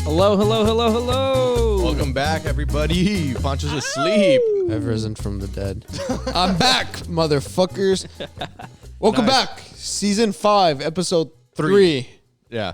Hello, hello, hello, hello. Welcome back, everybody. Poncho's asleep. I've risen from the dead. I'm back, motherfuckers. Welcome back. Season 5, episode 3. Yeah.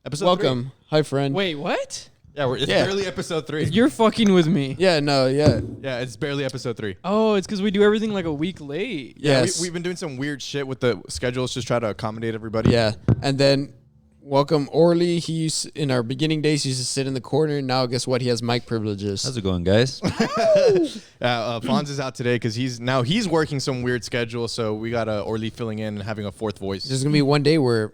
Episode Welcome. 3. Hi, friend. Wait, what? Yeah, it's barely episode 3. You're fucking with me. Yeah, no, yeah. Yeah, it's barely episode 3. Oh, it's because we do everything like a week late. Yeah, Yes. we've been doing some weird shit with the schedules, just try to accommodate everybody. Yeah. And then welcome Orly. He's in our beginning days. He used to sit in the corner. Now, guess what? He has mic privileges. How's it going, guys? Fonz is out today because he's working some weird schedule, so we got Orly filling in and having a fourth voice. There's going to be one day where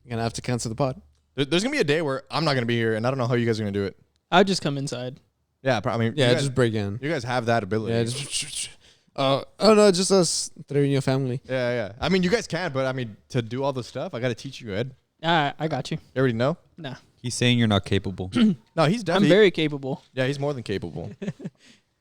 you're going to have to cancel the pod. There's going to be a day where I'm not going to be here, and I don't know how you guys are going to do it. I'll just come inside. Yeah, I mean, Yeah, you guys, just break in. you guys have that ability. Yeah, just... oh, no, just us three in your family. Yeah. I mean, you guys can, but I mean, to do all the stuff, I got to teach you, Ed. I got you. You already know? Nah. He's saying you're not capable. No, he's I'm definitely... very capable. Yeah, he's more than capable.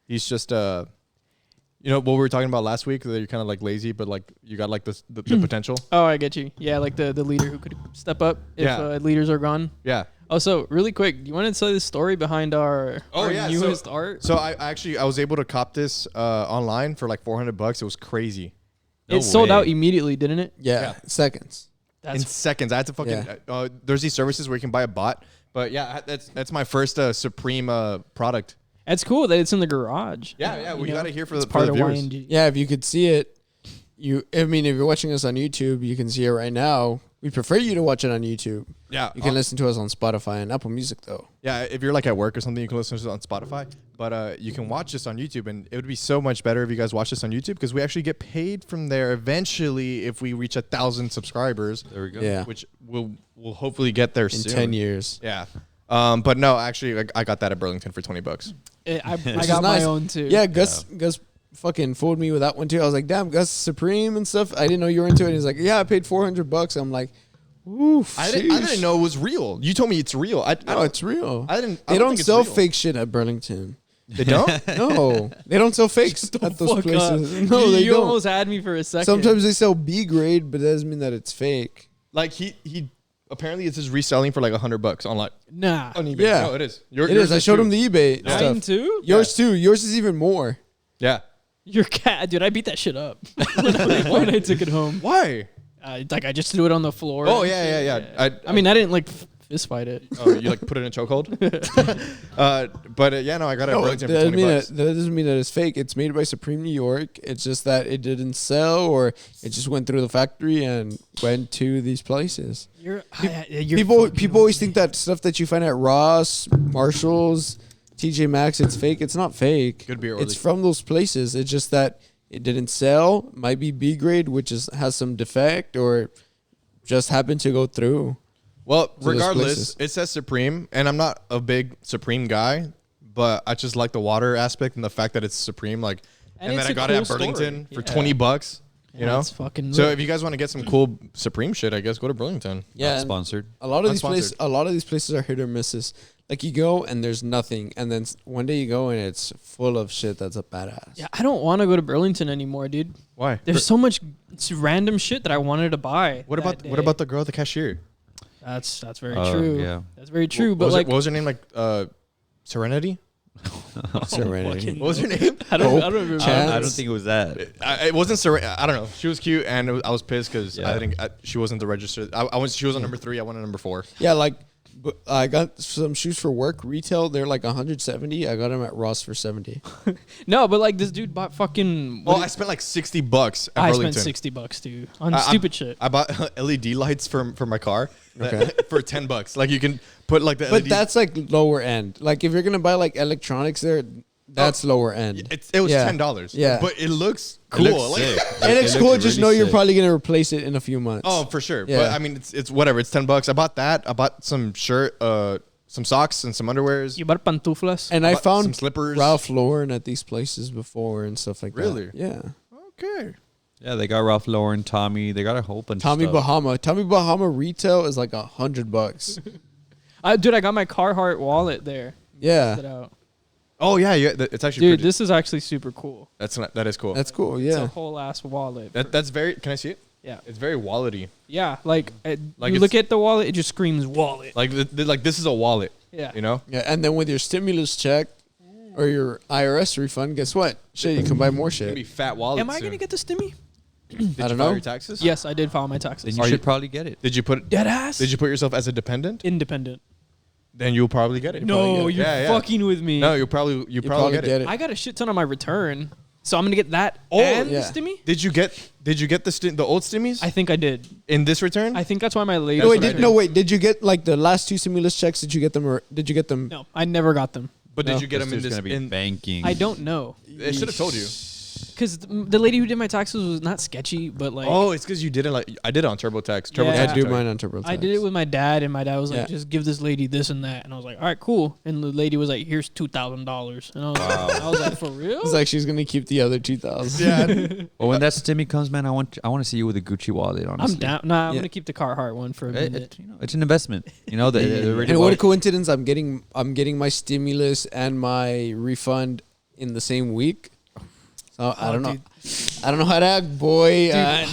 He's just, you know, what we were talking about last week, that you're kind of like lazy, but like you got like the potential. Oh, I get you. Yeah, like the leader who could step up if leaders are gone. Yeah. Oh, so really quick, do you want to tell the story behind our newest art? So I was able to cop this online for like $400. It was crazy. No It sold way. out immediately, didn't it? Yeah, seconds. In seconds. I had to fucking there's these services where you can buy a bot. But yeah, that's my first Supreme product. It's cool that it's in the garage. Yeah, we got it here for it's the part for the of viewers. YNG. Yeah, if you could see it, if you're watching us on YouTube, you can see it right now. We prefer you to watch it on YouTube. Yeah. You can listen to us on Spotify and Apple Music, though. Yeah, if you're like at work or something, you can listen to it on Spotify. But you can watch this on YouTube, and it would be so much better if you guys watch this on YouTube because we actually get paid from there eventually if we reach 1,000 subscribers. There we go. Yeah. Which we'll hopefully get there In soon. 10 years. Yeah. But no, actually, I got that at Burlington for $20. I Which got is my nice. own too. Yeah, Gus fucking fooled me with that one, too. I was like, damn, Gus Supreme and stuff. I didn't know you were into it. He's like, yeah, I paid $400. I'm like, oof. I didn't know it was real. You told me it's real. No, it's real. They don't sell fake shit at Burlington. They don't? No, they don't sell fakes at those Fuck places. up. No, they you don't. almost had me for a second. Sometimes they sell B grade, but that doesn't mean that it's fake. Like he apparently it's just reselling for like $100 online. Nah. On eBay. Yeah. No, it is. It is. I showed him the eBay Yeah. Mine stuff. too? Yours too. Yours is even more. Yeah. Your cat, dude, I beat that shit up when I took it home. Why? Like I just threw it on the floor. Oh and yeah. shit. I mean, I didn't like fist fight it. Oh, you like put it in a chokehold? But yeah, no, I got it at No, Burlington that for $20. doesn't mean that it's fake. It's made by Supreme New York. It's just that it didn't sell, or it just went through the factory and went to these places. You're People always think that stuff that you find at Ross, Marshalls, TJ Maxx, it's fake. It's not fake. Good beer, It's Orly. from those places. It's just that it didn't sell. Might be B grade, which has some defect, or just happened to go through. Well, those regardless, places. it says Supreme, and I'm not a big Supreme guy, but I just like the water aspect and the fact that it's Supreme. Like, And and it's then I a got it at cool Burlington story. for Yeah. $20. You know, it's fucking. so lit. if you guys want to get some cool Supreme shit, I guess go to Burlington. Yeah, Not and sponsored. a lot of these Unsponsored. places are hit or misses. Like you go and there's nothing, and then one day you go and it's full of shit that's a badass. Yeah, I don't want to go to Burlington anymore, dude. Why? There's so much random shit that I wanted to buy. What that about day. the girl at the cashier? That's very Oh, true. yeah. That's very true. What But was like, what was her name? Like Serenity? Serenity. What was her name? I don't Hope, remember. Chance. I don't think it was that. It wasn't Serenity. I don't know. She was cute, and I was pissed because Yeah. I think she wasn't the register. She was on number 3. I went on number 4. Yeah, like I got some shoes for work retail. They're like 170. I got them at Ross for 70. No, but like this dude bought fucking. Well, I spent like $60 at I Burlington. spent $60 dude on stupid shit. I bought LED lights for my car Okay. for $10. Like you can put like the But LED. that's like lower end. Like if you're gonna buy like electronics there, that's lower end. It was Yeah. $10. Yeah. But it looks It cool. looks Like- sick. And it's It cool. looked Just really know you're sick. probably gonna replace it in a few months. Oh, for sure. Yeah. But I mean, it's whatever. It's $10. I bought that. I bought some shirt, some socks, and some underwears. You bought pantuflas. And I bought found some slippers. Ralph Lauren at these places before and stuff like Really? that. Yeah. Okay. Yeah, they got Ralph Lauren, Tommy. They got a whole bunch Tommy of stuff. Bahama. Tommy Bahama retail is like $100. Dude, I got my Carhartt wallet there. Yeah. Check it out. Oh yeah, it's actually Dude, pretty. this is actually super cool. That is cool. That's cool. It's a Yeah. whole ass wallet. That's very. Can I see it? Yeah. It's very wallety. Yeah, like Like you look at the wallet, it just screams wallet. Like like this is a wallet. Yeah. You know. Yeah, and then with your stimulus check or your IRS refund, guess what? Shit, you can buy more It's gonna be shit. fat wallets. Am I gonna get the stimmy? Did I you don't file know. your taxes? Yes, I did file my taxes. Then you should probably get it. Did you put Dead ass. Did you put yourself as a dependent? Independent. Then you'll probably get it. No, get it. you're fucking with me. No, you probably probably get it. I got a shit ton on my return, so I'm gonna get that Oh, and yeah. the stimmy. Did you get the old stimmies I think I did. in this return? I think that's why my lady. No, That's wait, what I did, did. no, wait. Did you get like the last 2 stimulus checks? Did you get them or did you get them? No, I never got them. but No. did you get them in This this? gonna be In, banking. I don't know it should have told you. because the lady who did my taxes was not sketchy, but like Oh, it's because you didn't like. I did it on TurboTax. Yeah. TurboTax I do will tell mine you. on TurboTax. I did it with my dad, and my dad was like, Yeah. "Just give this lady this and that," and I was like, "All right, cool." And the lady was like, "Here's $2,000," and I was like, "For real?" It's like she's gonna keep the other 2,000. Yeah. Well, when that stimmy comes, man, I want to see you with a Gucci wallet. Honestly, I'm down. Nah, I'm Yeah. gonna keep the Carhartt one for a minute. It's an investment. You know, they're already And what a bought- coincidence! I'm getting my stimulus and my refund in the same week. So I don't know. dude. I don't know how to act, boy.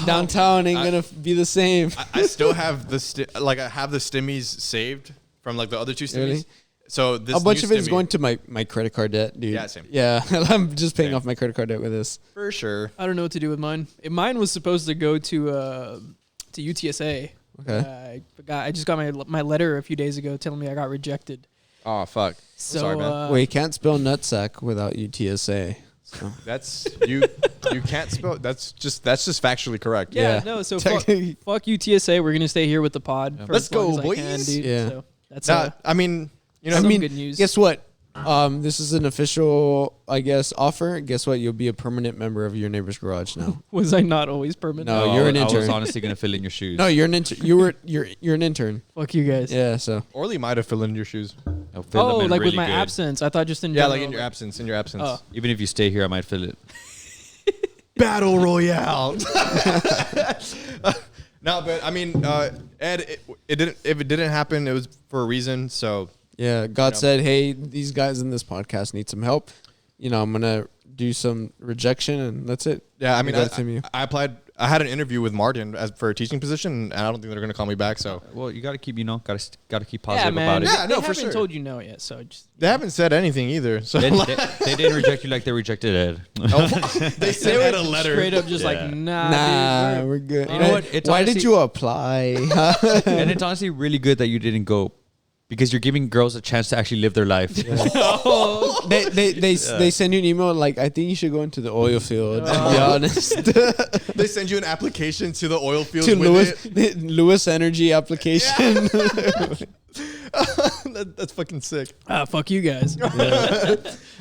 Downtown ain't gonna be the same. I still have I have the stimmies saved from like the other two stimmies. Really? So this A bunch new of it is stimmy- going to my credit card debt, dude. Yeah, same. Yeah, I'm just paying Same. off my credit card debt with this. for sure. I don't know what to do with mine. Mine was supposed to go to UTSA. Okay. I forgot. I just got my letter a few days ago telling me I got rejected. Oh fuck. So Sorry, man. Well, you can't spell nutsack without UTSA. So. That's you. You can't spell. That's just factually correct. yeah, Yeah. no. So fuck, Technically- fuck UTSA. We're gonna stay here with the pod. For Let's as long go, as I can, boys. dude. Yeah. So that's Nah, I mean, you know, I some mean, good news. guess what? This is an official, I guess, offer. Guess what? You'll be a permanent member of Your Neighbor's Garage now. was I not always permanent? No, you're an I was intern. honestly gonna fill in your shoes. No, you're an intern. You're an intern. Fuck you guys. Yeah. So Orly might have filled in your shoes. I'll fill Oh, them in like with really my good. absence. I thought just in Yeah, general, like in your absence. In your absence. Oh. Even if you stay here, I might fill it. Battle Royale. No, but I mean, Ed, it didn't. If it didn't happen, it was for a reason. So yeah, God know. said, "Hey, these guys in this podcast need some help. You know, I'm gonna do some rejection, and that's it." yeah, I mean, That's him, you. I applied. I had an interview with Martin for a teaching position, and I don't think they're going to call me back. So Well, you got to keep, gotta keep Yeah, positive man. about it. Yeah, They no, for haven't sure. told you no yet, so just they haven't said anything either. So They didn't reject you like they rejected Ed. they sent Ed a letter. straight up just Yeah. like nah. Nah, dude, we're good. You know what? It's Why did honestly- you apply? And it's honestly really good that you didn't go, because you're giving girls a chance to actually live their life. They send you an email like, I think you should go into the oil field. To be honest, They send you an application to the oil fields to with Lewis Energy application. That's fucking sick. fuck you guys.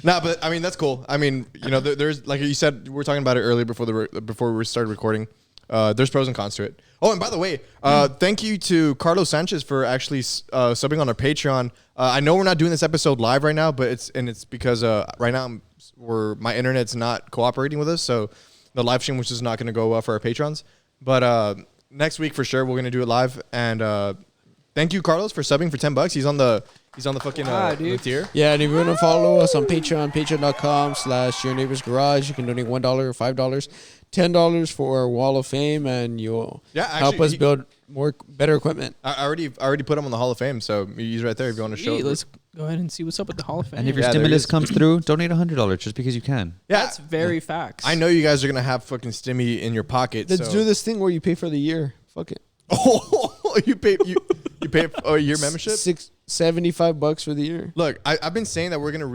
Nah, but I mean that's cool. I mean, you know, there's like you said, we were talking about it earlier before we started recording. There's pros and cons to it. Oh, and by the way, thank you to Carlos Sanchez for actually subbing on our Patreon. I know we're not doing this episode live right now, but it's because right now my internet's not cooperating with us, so the live stream which is not going to go well for our patrons. But next week for sure we're going to do it live. And thank you, Carlos, for subbing for $10. He's on the fucking dude. the tier. Yeah, and if you want to follow us on Patreon, patreon.com/Your Neighbor's Garage, you can donate $1 or $5, $10 for our Wall of Fame, and you'll help actually, us build better equipment. I already put him on the Hall of Fame, so he's right there if you want to show. Sweet, let's go ahead and see what's up with the Hall of Fame. And if your Yeah, there stimulus is. comes through, donate $100 just because you can. Yeah, That's very facts. I know you guys are gonna have fucking stimmy in your pocket. Let's so. do this thing where you pay for the year. Fuck it. Oh, you pay a year membership. $75 for the year. Look, I've been saying that I'm gonna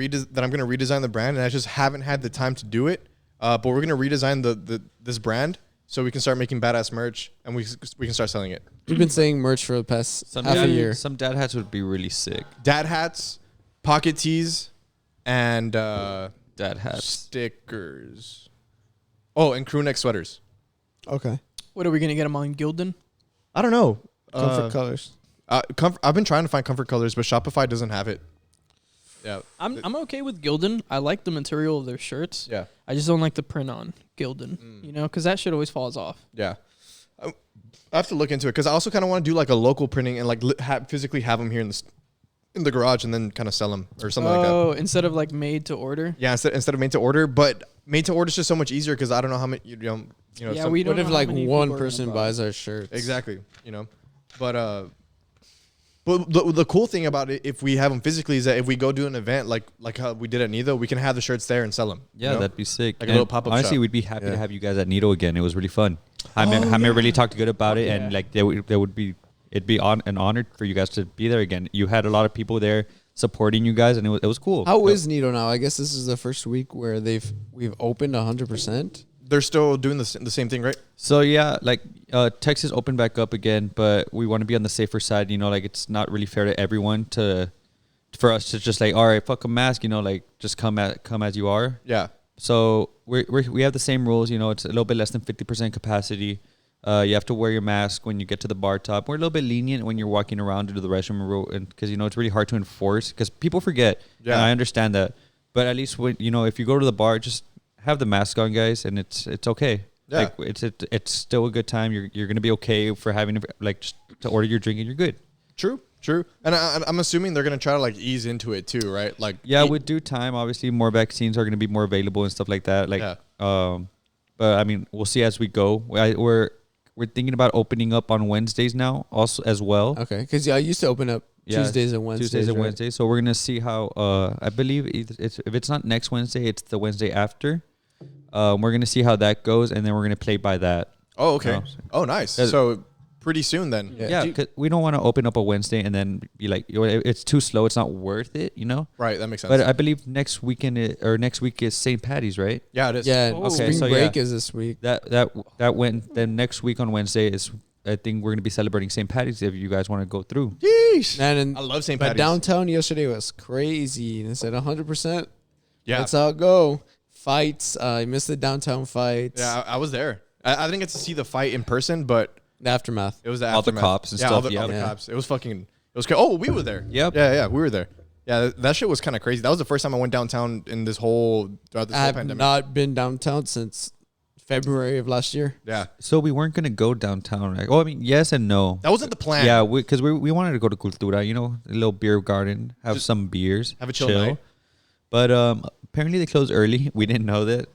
redesign the brand, and I just haven't had the time to do it. But we're gonna redesign this brand so we can start making badass merch, and we can start selling it. We've been saying merch for the past half a year. Some dad hats would be really sick. Dad hats, pocket tees, and Dad hats. stickers. Oh, and crew neck sweaters. Okay. What are we gonna get them on Gildan? I don't know. Comfort colors. I've been trying to find comfort colors, but Shopify doesn't have it. Yeah. I'm okay with Gildan. I like the material of their shirts. Yeah. I just don't like the print on Gildan. You know, because that shit always falls off. Yeah. I have to look into it because I also kind of want to do like a local printing and like physically have them here in the garage and then kind of sell them or something like that. Oh, instead of like made to order. Yeah, instead of made to order. But made to order is just so much easier because I don't know how many Yeah, we don't What if know how like many one people are person gonna buy. buys our shirts? exactly, but the cool thing about it, if we have them physically, is that if we go do an event like how we did at Nido, we can have the shirts there and sell them. Yeah, that'd be sick. Like a little pop-up honestly, shop. we'd be happy to Yeah. have you guys at Nido again. It was really fun. Jaime really talked good about it, and like it'd be an honor for you guys to be there again. You had a lot of people there supporting you guys, and it was cool. How is Nido now? I guess this is the first week where we've opened 100%. They're still doing the same thing, right? So yeah, like Texas opened back up again, but we want to be on the safer side. Like it's not really fair to everyone for us to just like, all right, fuck a mask. Like just come as you are. Yeah. So we have the same rules. It's a little bit less than 50% capacity. You have to wear your mask when you get to the bar top. We're a little bit lenient when you're walking around to the restroom, and because it's really hard to enforce because people forget. Yeah. And I understand that, but at least when if you go to the bar, just have the mask on, guys, and it's okay. Yeah. Like it's still a good time. You're gonna be okay for having just to order your drink and you're good. True. And I'm assuming they're gonna try to like ease into it too, right? Like With due time, obviously more vaccines are gonna be more available and stuff like that. But I mean, we'll see as we go. We're thinking about opening up on Wednesdays now, also as well. Okay, because I used to open up Tuesdays and Wednesdays. Wednesdays. So we're gonna see how. I believe if it's not next Wednesday, it's the Wednesday after. We're gonna see how that goes, and then we're gonna play by that. Oh, okay. Oh, nice. So pretty soon then. Yeah. Yeah, 'cause we don't want to open up a Wednesday and then be like, it's too slow. It's not worth it. Right. That makes sense. But I believe next week is St. Patty's, right? yeah, it is. Yeah, Oh. spring Okay, so break is this week. That went. Then next week on Wednesday is. I think we're gonna be celebrating St. Patty's if you guys want to go through. Yeesh. Man, and I love St. but Patty's. downtown yesterday was crazy. They said 100%. Yeah. That's how it go. Fights. I missed the downtown fights. Yeah, I was there. I didn't get to see the fight in person, but The aftermath. it was the All the aftermath. cops and yeah, stuff, All the yeah. cops. It was oh, we were there. Yep. Yeah, we were there. Yeah, that shit was kind of crazy. That was the first time I went downtown in throughout this I whole have pandemic. not been downtown since February of last year. Yeah, So we weren't gonna go downtown, right? Oh, I mean, yes and no. that wasn't the plan. Yeah, because we wanted to go to Cultura, a little beer garden, have some beers, have a chill night. But apparently they closed early. We didn't know that.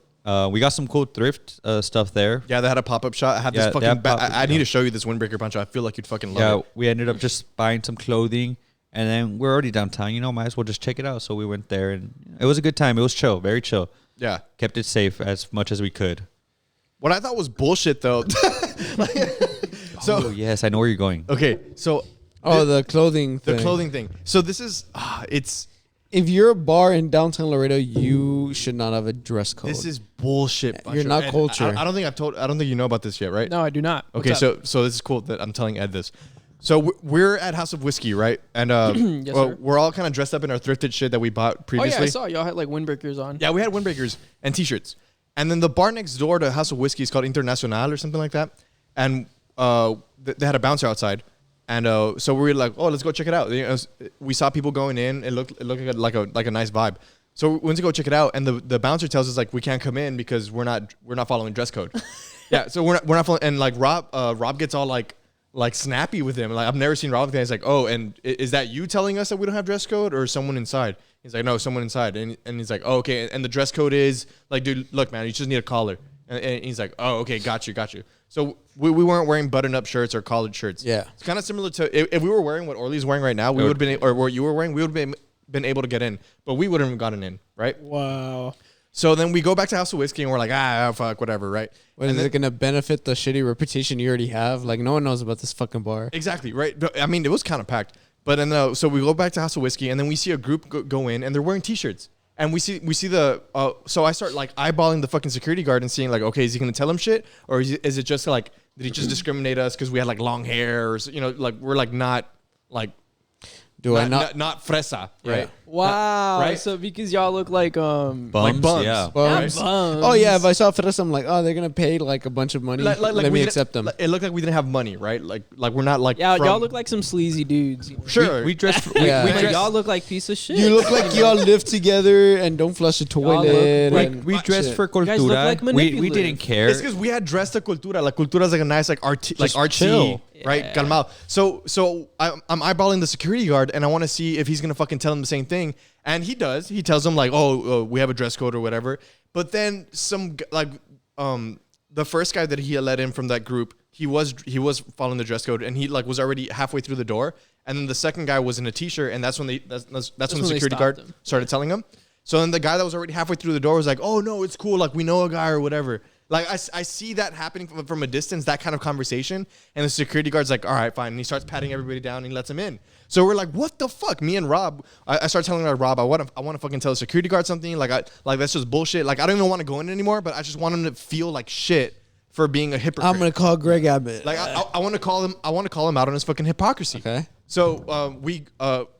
We got some cool thrift stuff there. Yeah, they had a pop-up shop. I had Yeah, this they fucking. had pop-up, I need to show you this windbreaker punch. I feel like you'd fucking love Yeah, it. we ended up just buying some clothing, and then we're already downtown. Might as well just check it out. So we went there, and it was a good time. It was chill, very chill. Yeah. Kept it safe as much as we could. What I thought was bullshit though. So Oh yes, I know where you're going. okay, so Oh, the clothing the thing. clothing thing. So this is it's If you're a bar in downtown Laredo, you should not have a dress code. this is bullshit. You're Basher. not And culture. I don't think you know about this yet, right? No, I do not. What's Okay, up? so this is cool that I'm telling Ed this. So we're at House of Whiskey, right? And Yes, sir. we're all kind of dressed up in our thrifted shit that we bought Oh previously. yeah, I saw y'all had like windbreakers on. Yeah, we had windbreakers and t-shirts. And then the bar next door to House of Whiskey is called Internacional or something like that. And they had a bouncer outside. And so we were like, oh, let's go check it out. We saw people going in. It looked like a nice vibe. So we went to go check it out. And the bouncer tells us like we can't come in because we're not following dress code. Yeah, so we're not following. And like Rob gets all like snappy with him. Like I've never seen Rob like that. He's like, oh, and is that you telling us that we don't have dress code or someone inside? He's like, no, someone inside. And he's like, oh, okay. And the dress code is like, dude, look, man, you just need a collar. And he's like, oh, okay, got you. So we weren't wearing button-up shirts or collared shirts. Yeah. It's kind of similar to if we were wearing what Orly's wearing right now, we would have been, or what you were wearing, we would have been able to get in, but we wouldn't have gotten in, right? Wow. So then we go back to House of Whiskey and we're like, fuck, whatever, right? What, is it going to benefit the shitty reputation you already have? Like, no one knows about this fucking bar. Exactly, right? But, I mean, it was kind of packed. But then, so we go back to House of Whiskey, and then we see a group go in, and they're wearing T-shirts. And we see the, so I start like eyeballing the fucking security guard and seeing like, okay, is he going to tell him shit? Or is it just like, did he just discriminate us because we had like long hair? Or, like we're like not like, not fresa, right? Yeah. Wow. Right? So because y'all look like Bums, bums. yeah. Bums. Yeah, bums. Oh, yeah. If I saw Fresa, I'm like, oh, they're going to pay like a bunch of money. Let Let we me didn't- accept them. It looked like we didn't have money, right? Like we're not like Yeah, from- y'all look like some sleazy dudes. sure. We dressed. Yeah. we Like, dressed. y'all look like piece of shit. You look like y'all live together and don't flush the toilet. look and we dressed shit. for cultura. guys look like we manipulative. didn't care. It's because we had dressed the cultura. Like cultura is like a nice like artsy, chill. right? Yeah. Calmado. So I'm eyeballing the security guard and I want to see if he's gonna fucking tell him the same thing. And he does. He tells him like, oh, we have a dress code or whatever. But then the first guy that he had let in from that group, he was following the dress code, and he like was already halfway through the door. And then the second guy was in a t-shirt, and that's when when the security guard started telling him. So then the guy that was already halfway through the door was like, "Oh no, it's cool. Like we know a guy or whatever." Like I see that happening from a distance, that kind of conversation, and the security guard's like, "All right, fine." And he starts patting everybody down, and he lets him in. So we're like, "What the fuck?" Me and Rob, I start telling Rob, I want to fucking tell the security guard something. Like that's just bullshit. Like I don't even want to go in anymore, but I just want him to feel like shit for being a hypocrite. I'm gonna call Greg Abbott. Like I want to call him. I want to call him out on his fucking hypocrisy. Okay. So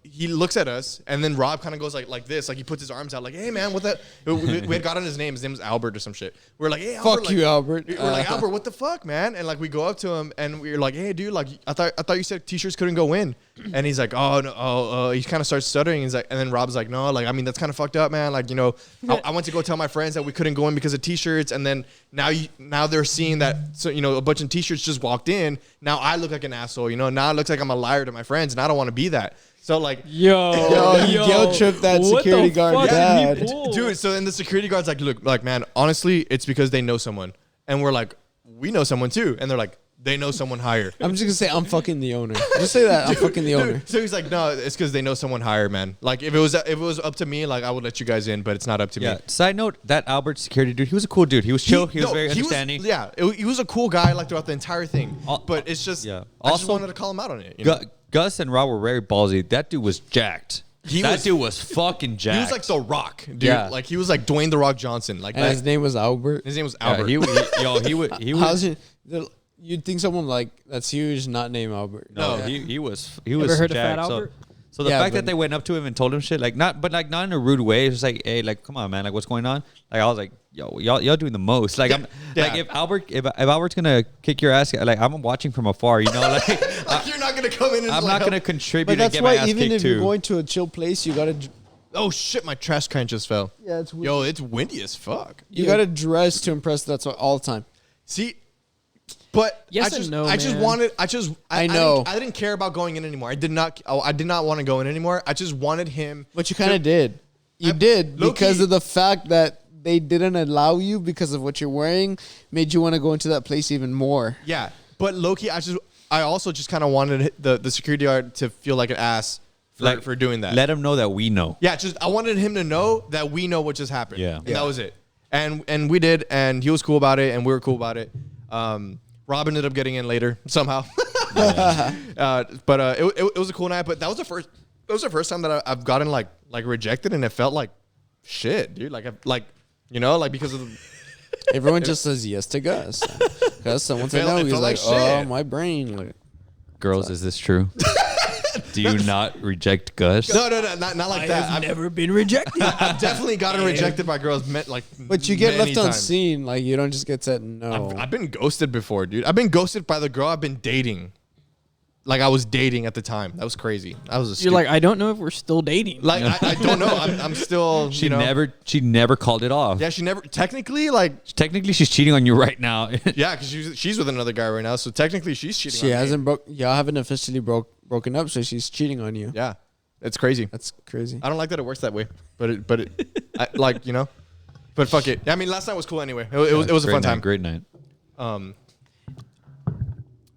he looks at us, and then Rob kind of goes like this, like he puts his arms out, like, "Hey man, what that?" We had gotten his name. His name was Albert or some shit. We're like, "Hey, Albert, Fuck you, Albert." We're like, "Albert, what the fuck, man?" And like we go up to him, and we're like, "Hey, dude, like I thought you said t-shirts couldn't go in." And he's like, "Oh no," he kind of starts stuttering. He's like, and then Rob's like, "No, like I mean that's kind of fucked up, man. Like I went to go tell my friends that we couldn't go in because of t-shirts, and then now they're seeing that a bunch of t-shirts just walked in. Now I look like an asshole, now it looks like I'm a liar to my friends, and I don't want to be that." So like, yo, guilt trip that security guard dad. Dude, so then the security guard's like, "Look, like man, honestly, it's because they know someone." And we're like, "We know someone too." And they're like, "They know someone higher." I'm just gonna say I'm fucking the owner. Just say that. I'm fucking the owner. So he's like, "No, it's because they know someone higher, man. Like if it was up to me, like I would let you guys in, but it's not up to me." Side note, that Albert security dude, he was a cool dude. He was chill. He was very understanding. He was a cool guy like throughout the entire thing. But it's just, I just wanted to call him out on it. Gus and Rob were very ballsy. That dude was jacked. That dude was fucking jacked. He was like The Rock, dude. Yeah. Like he was like Dwayne The Rock Johnson. Like And his name was Albert. His name was Albert. He was. You'd think someone like that's huge, not named Albert. No, he was. He Ever was heard of jacked. Fat Albert? So the fact that they went up to him and told him shit, like not in a rude way. It's just like, "Hey, like, come on, man, like, what's going on?" Like I was like, "Yo, y'all doing the most." Like like if Albert's gonna kick your ass, like I'm watching from afar, like, like you're not gonna come in. And I'm not gonna contribute But and that's get my why ass even kicked if too. you're going to a chill place, you gotta. Oh shit! My trash can just fell. Yeah, it's weird. Yo, it's windy as fuck. You gotta dress to impress. That's all the time. See, but Yes I just, and no, I just man. wanted. I know. I didn't care about going in anymore. I did not want to go in anymore. I just wanted him. But you kind of did. You did because of the fact that they didn't allow you because of what you're wearing, made you want to go into that place even more. Yeah, but low-key, I also just kind of wanted the security guard to feel like an ass for doing that. Let him know that we know. Yeah, I wanted him to know that we know what just happened. Yeah. And that was it. And we did, and he was cool about it, and we were cool about it. Rob ended up getting in later somehow. But it was a cool night. But that was the first time that I've gotten like rejected, and it felt like shit, dude. Because of the, Everyone just says yes to Gus. Gus, someone said felt- no. it He's felt like, like oh, shit. my brain. Like, Girls, is this true? Do you not reject Gus? no, not like that. I've never been rejected. I've definitely gotten rejected by girls. but you get many left times. unseen. Like, you don't just get said no. I've been ghosted before, dude. I've been ghosted by the girl I've been dating. Like I was dating at the time. That was crazy. You're like, I don't know if we're still dating. like I don't know. I'm still. She never called it off. Yeah, she never. Technically, Technically, she's cheating on you right now. yeah, because she's with another guy right now. So technically, she's cheating. She on hasn't y'all haven't officially broken up, so she's cheating on you. Me. Yeah, it's crazy. That's crazy. I don't like that it works that way, but But fuck it. I mean, last night was cool anyway. It was a fun time. Great night. All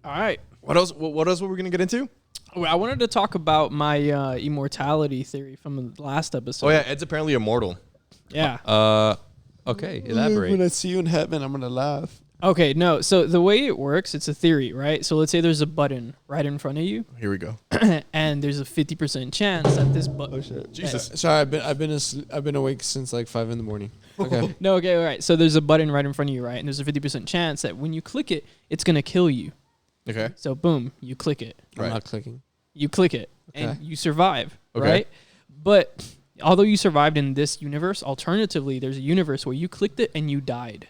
right. What else? What else were we gonna get into? Well, I wanted to talk about my immortality theory from the last episode. Oh yeah, Ed's apparently immortal. Yeah. Okay, When elaborate. I see you in heaven, I'm gonna laugh. Okay, no. So the way it works, it's a theory, right? So let's say there's a button right in front of you, Here we go. and there's a 50% chance that this button. Oh shit! Jesus. Sorry, I've been awake since like 5 a.m. Okay. No, okay, all right. So there's a button right in front of you, right? And there's a 50% chance that when you click it, it's gonna kill you. Okay. So boom, you click it. I'm not clicking. You click it, and Okay. you survive, Okay. right? But although you survived in this universe, alternatively, there's a universe where you clicked it and you died.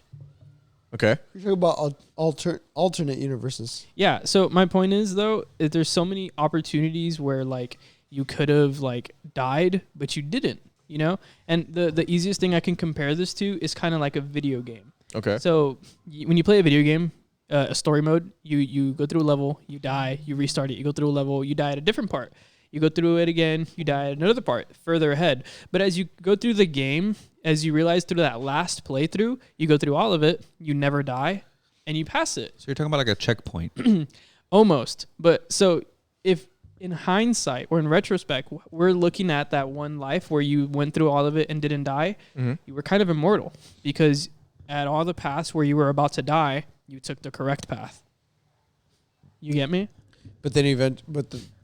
Okay. You're talking about alternate universes. Yeah. So my point is though, that there's so many opportunities where like you could have like died, but you didn't. You know, and the easiest thing I can compare this to is kind of like a video game. Okay. So when you play a video game, a story mode, you go through a level, you die, you restart it, you go through a level, you die at a different part. You go through it again, you die at another part further ahead. But as you go through the game, as you realize through that last playthrough, you go through all of it, you never die, and you pass it. So you're talking about like a checkpoint. Almost. But so if in hindsight or in retrospect, we're looking at that one life where you went through all of it and didn't die, you were kind of immortal because at all the paths where you were about to die, you took the correct path. You get me? But then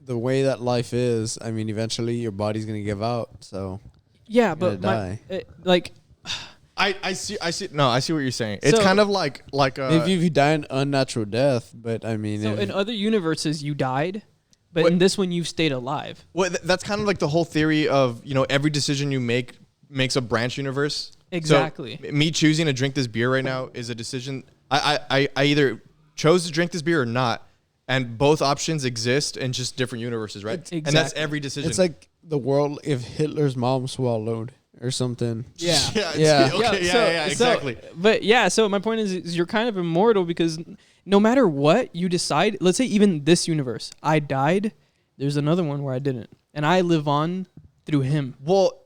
the way that life is, I mean, eventually your body's gonna give out. So Yeah, but die. I see what you're saying. It's So- kind of like maybe if you die an unnatural death, but I mean, So if- in other universes, you died, but What- in this one, you've stayed alive. well, that's kind of like the whole theory of, every decision you make makes a branch universe. Exactly. So, me choosing to drink this beer right now is a decision. I either chose to drink this beer or not, and both options exist in just different universes, right? Exactly. And that's every decision. it's like the world if Hitler's mom swallowed or something. Yeah. yeah. Yeah. Okay. Yeah. Exactly. So my point is you're kind of immortal because no matter what you decide, let's say even this universe, I died, there's another one where I didn't. And I live on through him. Well,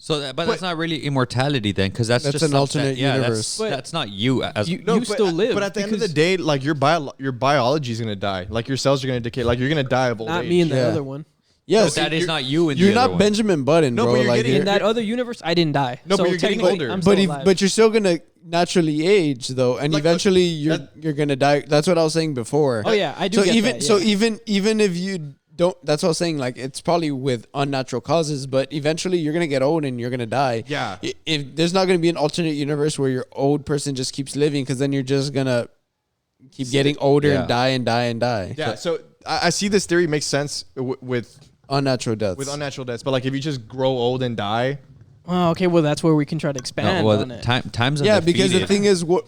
But that's not really immortality then, because that's just an something alternate universe. That's not you. As You but, still live. But at the end of the because day, like your biology is gonna die. Like your cells are gonna decay. Like you're gonna die of old not age. me in the Yeah. other one. Yes, that is not you. In you're the other not one. Benjamin Button, No, bro. but you're like getting- In that other universe, I didn't die. No, so but you're getting technically, older. I'm still alive. but you're still gonna naturally age though, and Like, eventually you're that- gonna die. That's what I was saying before. Oh yeah, I do So get even that, so yeah. even if you don't, that's what I was saying. Like it's probably with unnatural causes, but eventually you're gonna get old and you're gonna die. Yeah. If there's not gonna be an alternate universe where your old person just keeps living, because then you're just gonna keep getting older Yeah. and die and die and die. Yeah. So I see this theory makes sense with Unnatural deaths. unnatural deaths, but like if you just grow old and die, Oh, okay, well that's where we can try to No, expand well, on it. times Yeah, because the undefeated. thing is, what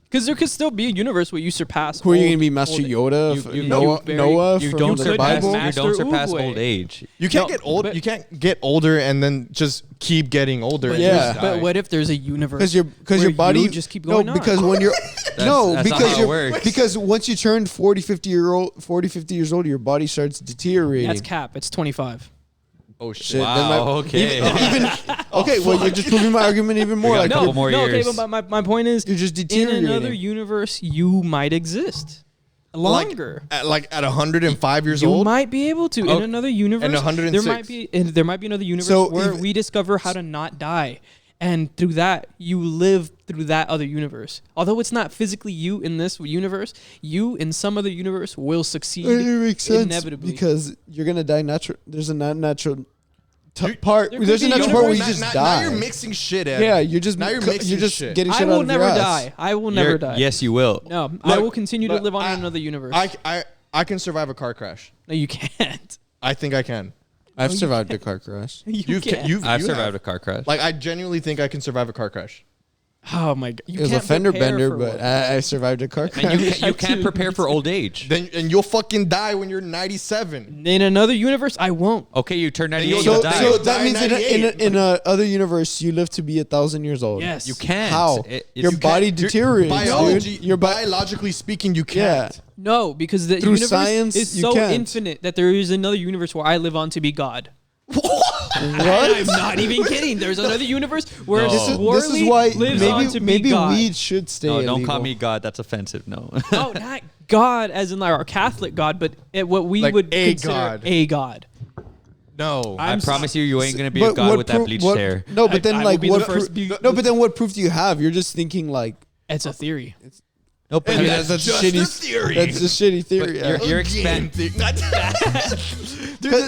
Because there could still be a universe where you surpass. who are you old- gonna be, Master old- Yoda, you- Noah, you Noah you from don't the could surpass. Bible? You Master don't surpass Oogway. old age. you can't No, get old. but- You can't get older and then just keep getting older. and Yeah. just But die. what if there's a universe? Because where your body you just keep going no on? because when you're that's not because how it you're works. because once you turn 50 years old, your body starts deteriorating. That's cap. It's 25. oh Shit, shit. then my- Wow. Okay. Okay, well you're just proving my argument even more. got Like a couple more okay, years. but my point is, you're just in deteriorating. another universe, you might exist longer. At 105 years You old. might be able to in Okay. another universe. And 106. There might be another universe So where if- we discover how to not die, and through that you live through that other universe. Although it's not physically you in this universe, you in some other universe will succeed It makes sense inevitably. because you're gonna die natural. There's a non-natural You- part. there could There's a be a natural part where you universe- just now die. you're mixing shit, Ed. Yeah, you're just Now you're mixing shit. getting I shit will out of never your ass. die. I will never die. Yes, you will. No, I Look, will continue to but live on I- in another universe. I can survive a car crash. No, you can't. I think I can. I've survived a car crash. You can't. I've survived a car crash. Like I genuinely think I can survive a car crash. Oh my god! You It was a can't fender prepare bender, for but one. I survived a car and crash. you can't prepare for old age. And you'll fucking die when you're 97. In another universe, I won't. Okay, you turn 98, you'll you'll So, die. die. so You'll that die means in 98. a other universe, you live to be 1,000 years old. Yes, You can't. How? You Your body can't- deteriorates, Biology, dude. Your biologically speaking, you Yeah. can't. No, because the Through universe science, is you so can't. infinite that there is another universe where I live on to be God. I'm What? not even kidding. There's another universe where No. This is Worley why lives on to maybe be God. weed should stay. No, don't call illegal. me God. That's offensive. No. No, not God as in like our Catholic God, but what we Like would a consider God. a God. No. I I'm promise you ain't gonna be But a God what with that proof- bleached what- hair. No, but then I will like be the what? first be- No, but then what proof do you have? You're just thinking like. It's a theory. No, but I mean, you're- that's just a a shitty theory. That's a shitty but theory. yeah. you're expand.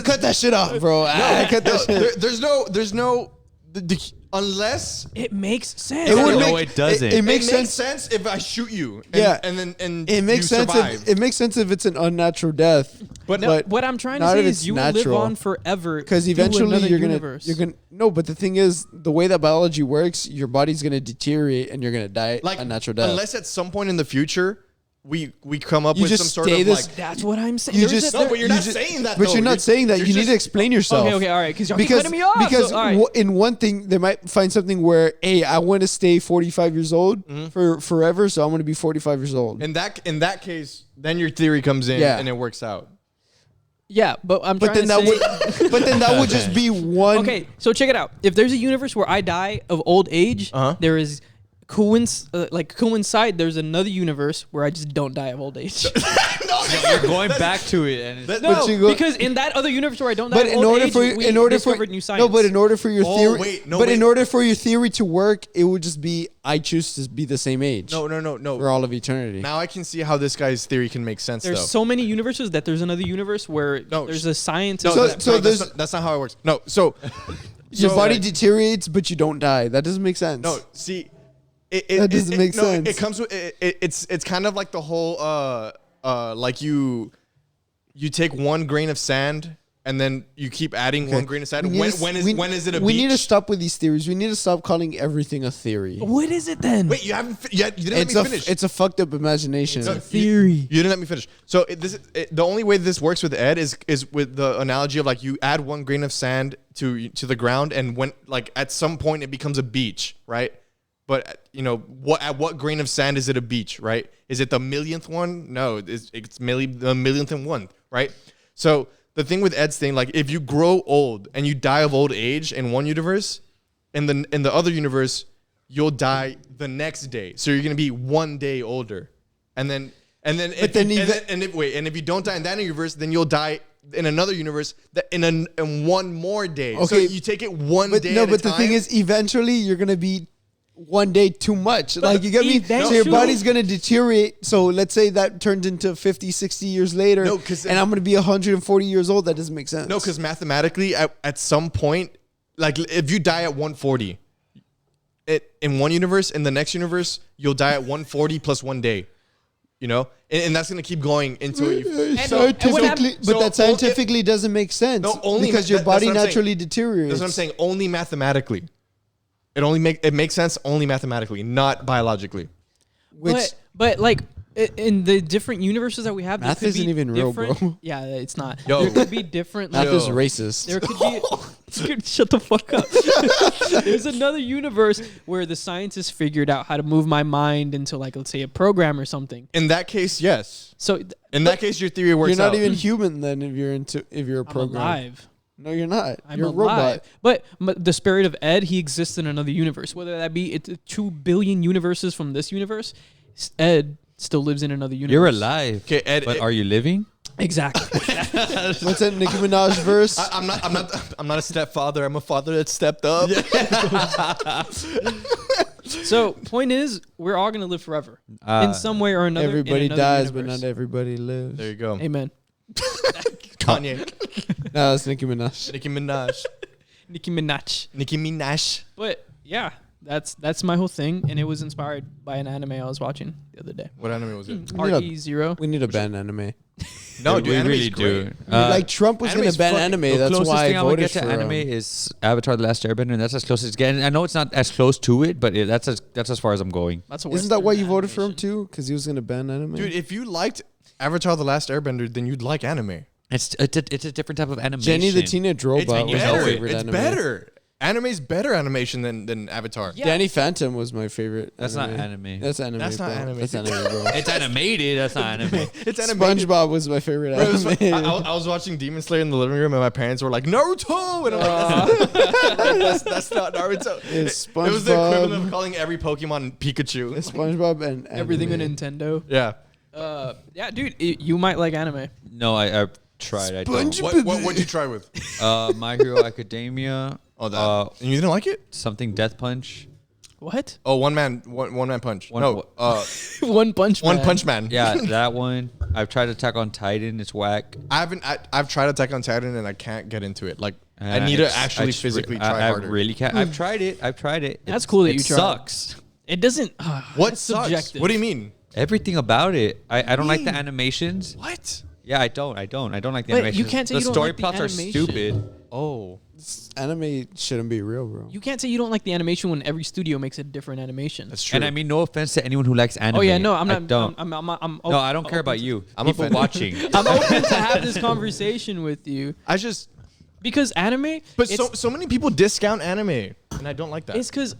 Cut that shit off, bro. Cut that shit. There's no, unless It makes sense. It would No, make- it doesn't. It makes it makes sense. sense if I shoot you. And, Yeah. and then It makes you sense. survive. It makes sense if it's an unnatural death. But No, what I'm trying to not say if is it's you will live natural. on forever Because through eventually another you're universe. gonna no, but the thing is, the way that biology works, your body's gonna deteriorate and you're gonna die a natural death. unless at some point in the future we come up You with just some sort stay of this- like. That's what I'm saying. You There's just- a- No, but you're you not just- saying that. but though. you're not saying that. you're You need just- to explain yourself. Okay, all right, because y'all keep cutting me off. Because so, all right. in one thing they might find something where, hey, I want to stay 45 years old for forever, so I'm going to be 45 years old. In that case, then your theory comes in Yeah. and it works out. Yeah, but I'm But trying then to that say. would, but then that would just be one. Okay, so check it out. If there's a universe where I die of old age, there is coincide. There's another universe where I just don't die of old age. You're going back to it, and it's, No, But you go- because in that other universe where I don't die But of in old order age, for we in order for discovered new science. no, but in order for your Oh, theory, wait, no, but in wait. order for your theory to work, it would just be I choose to be the same age. No. for all of eternity. Now I can see how this guy's theory can make sense. There's though. so many universes that there's another universe where No, there's a scientist. No, So that's not how it works. No, so Your so- body deteriorates, but you don't die. That doesn't make sense. No, see, That doesn't make no, sense. It comes with it's kind of like the whole like you take one grain of sand and then you keep adding one grain of sand. When is it a We beach? need to stop with these theories. We need to stop calling everything a theory. What is it then? Wait, you haven't you didn't It's let me finish. it's a fucked up imagination. No, theory. You didn't let me finish. So the only way this works with Ed is with the analogy of like you add one grain of sand to the ground and when like at some point it becomes a beach, right? But you know at what grain of sand is it a beach, right? Is it the millionth one? No, it's the millionth and one, right? So the thing with Ed's thing, like if you grow old and you die of old age in one universe, in the other universe, you'll die the next day. So you're gonna be 1 day older, and if you don't die in that universe, then you'll die in another universe that in one more day. So Okay, you take it one But day. no, at a but the time. thing is, eventually you're gonna be 1 day too much. Like you get me? So your eventually- body's gonna deteriorate. So let's say that turns into 50, 60 years later. No, 'cause and I'm gonna be 140 years old. That doesn't make sense. no, because mathematically, at some point, like if you die at 140, in one universe, in the next universe, you'll die at 140 plus 1 day. You know, and that's gonna keep going until you. Scientifically, So- but that so- scientifically doesn't make sense. No, only because your that's body what I'm saying. naturally deteriorates. That's what I'm saying. Only mathematically. It makes sense only mathematically, not biologically. Which but like in the different universes that we have, Math there could isn't be even real, different- bro. Yeah, it's not. Yo. There could be different. math Like, is racist. there could be. Dude, shut the fuck up. There's another universe where the scientists figured out how to move my mind into like let's say a program or something. In that case, yes. So In that case, your theory works You're not out. even human then if you're a I'm program. alive. No, you're not. I'm you're a alive. robot. But the spirit of Ed, he exists in another universe. Whether that be 2 billion universes from this universe, Ed still lives in another universe. you're alive. Okay, Ed, But are you living? Exactly. What's that Nicki Minaj verse? I'm not a stepfather. I'm a father that stepped up. So point is, we're all gonna live forever in some way or another. in Everybody another dies, but universe. not everybody lives. There you go. Amen. Kanye, No, that's Nicki Minaj. Nicki Minaj, Nicki Minaj. Nicki Minaj. But yeah, that's my whole thing, and it was inspired by an anime I was watching the other day. What anime was it? We need a- RE0. We need a ban anime. No, we dude, anime's really great. do. Like Trump was gonna anime's ban fucking- anime. The That's closest why thing I I would voted get for to anime him. is Avatar: The Last Airbender, and that's as close as getting. I know it's not as close to it, but that's as far as I'm going. That's a Isn't that why you Western voted for him animation. too? Because he was gonna ban anime. Dude, if you liked Avatar: The Last Airbender, then you'd like anime. It's a different type of animation. Jenny the Teenage Robot was my better. favorite It's anime. better. Anime's better animation than Avatar. Yeah. Danny Phantom was my favorite. That's not anime. That's anime. That's not bro. anime. That's anime, bro. It's animated. That's not anime. It's animated. SpongeBob was my favorite Bro, it was anime. fun. I was watching Demon Slayer in the living room, and my parents were like, "Naruto," and I'm like, "That's not Naruto." It's It was the equivalent SpongeBob. of calling every Pokemon Pikachu. It's SpongeBob and Everything with anime. Nintendo. Yeah. Yeah, dude, you might like anime. No, I've tried. I don't. What'd you try with? My Hero Academia. Oh, that. And you didn't like it? Something Death Punch. What? Oh, one man punch. One- One Punch Man. One Punch Man. Yeah, that one. I've tried Attack on Titan. It's whack. I've tried Attack on Titan and I can't get into it. Like I And need to it's- actually I just physically I try harder. really can't. I've tried it. That's cool that it you tried. sucks. It doesn't. What it's sucks? subjective. What do you mean? Everything about it. I don't like the animations. What? Yeah, I don't like the Wait, animations. you can't say the you don't story like the plots are animation. stupid. Oh. Anime shouldn't be real, bro. You can't say you don't like the animation when every studio makes a different animation. That's true. And I mean, no offense to anyone who likes anime. Oh yeah, no, I'm I not. don't. I'm No, I don't care about you. I'm People offended. watching. I'm open to have this conversation with you I just because anime. but it's, so many people discount anime and I don't like that. it's because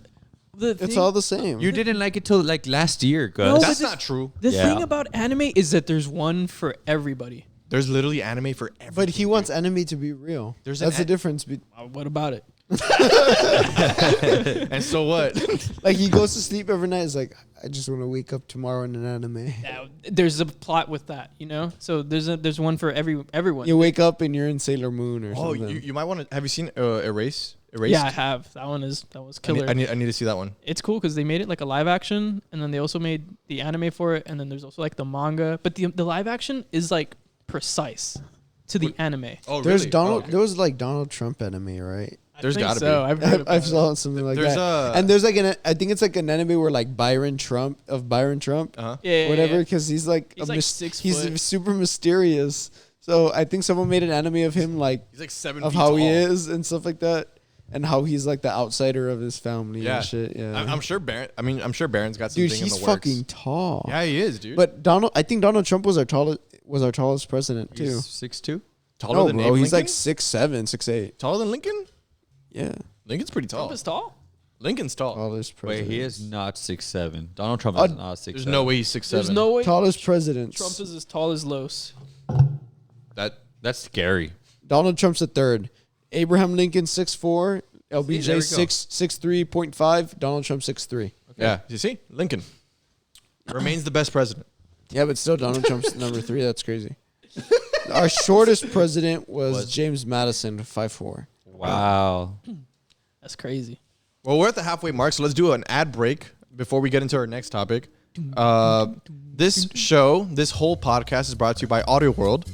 the It's thing, all the same. You didn't like it till like last year, Gus. No, That's but not true. the Yeah. thing about anime is that there's one for everybody. There's literally anime for everything. But he wants anime to be real. There's That's an the difference. What about it? And so what? Like he goes to sleep every night. It's like I just want to wake up tomorrow in an anime. Yeah, there's a plot with that, you know. So there's one for everyone. You wake up and you're in Sailor Moon or Oh, something. you might want to. Have you seen Erased? Yeah, I have. That was killer. I need to see that one. It's cool because they made it like a live action, and then they also made the anime for it, and then there's also like the manga. But the live action is like precise to the anime. Oh, There's really? Donald. Oh, okay. There was like Donald Trump anime, right? There's I think gotta so. be. I've heard I've about saw something like There's that. And there's like I think it's like an anime where like Byron Trump, Uh-huh. it. whatever, Yeah. because he's like He's like 6 he's foot. super mysterious. So I think someone made an anime of him like He's like 7 of feet how tall. he is and stuff like that, and how he's like the outsider of his family Yeah. and shit. Yeah, I'm sure Baron. I mean, I'm sure Baron's got something dude, in the he's works. fucking tall. Yeah, he is, dude. But I think Donald Trump was our tallest president too. He's 6'2". taller No, than bro, Abe he's Lincoln? like 6'7", 6'8". Taller than Lincoln? Yeah, Lincoln's pretty tall. Trump is tall. Lincoln's tall. tallest Wait, president. he is not 6'7". Donald Trump Uh, is not 6'7". There's no way he's 6'7". There's no way Tallest president. Trump is as tall as Los. That's scary. Donald Trump's the third. Abraham Lincoln 6'4". there we LBJ go. 6'3.5". Donald Trump 6'3". Yeah, you see? Lincoln remains the best president. Yeah, but still Donald Trump's number 3. That's crazy. Our shortest president was James Madison, 5'4". Wow. That's crazy. Well, we're at the halfway mark, so let's do an ad break before we get into our next topic. This whole podcast is brought to you by Audio World.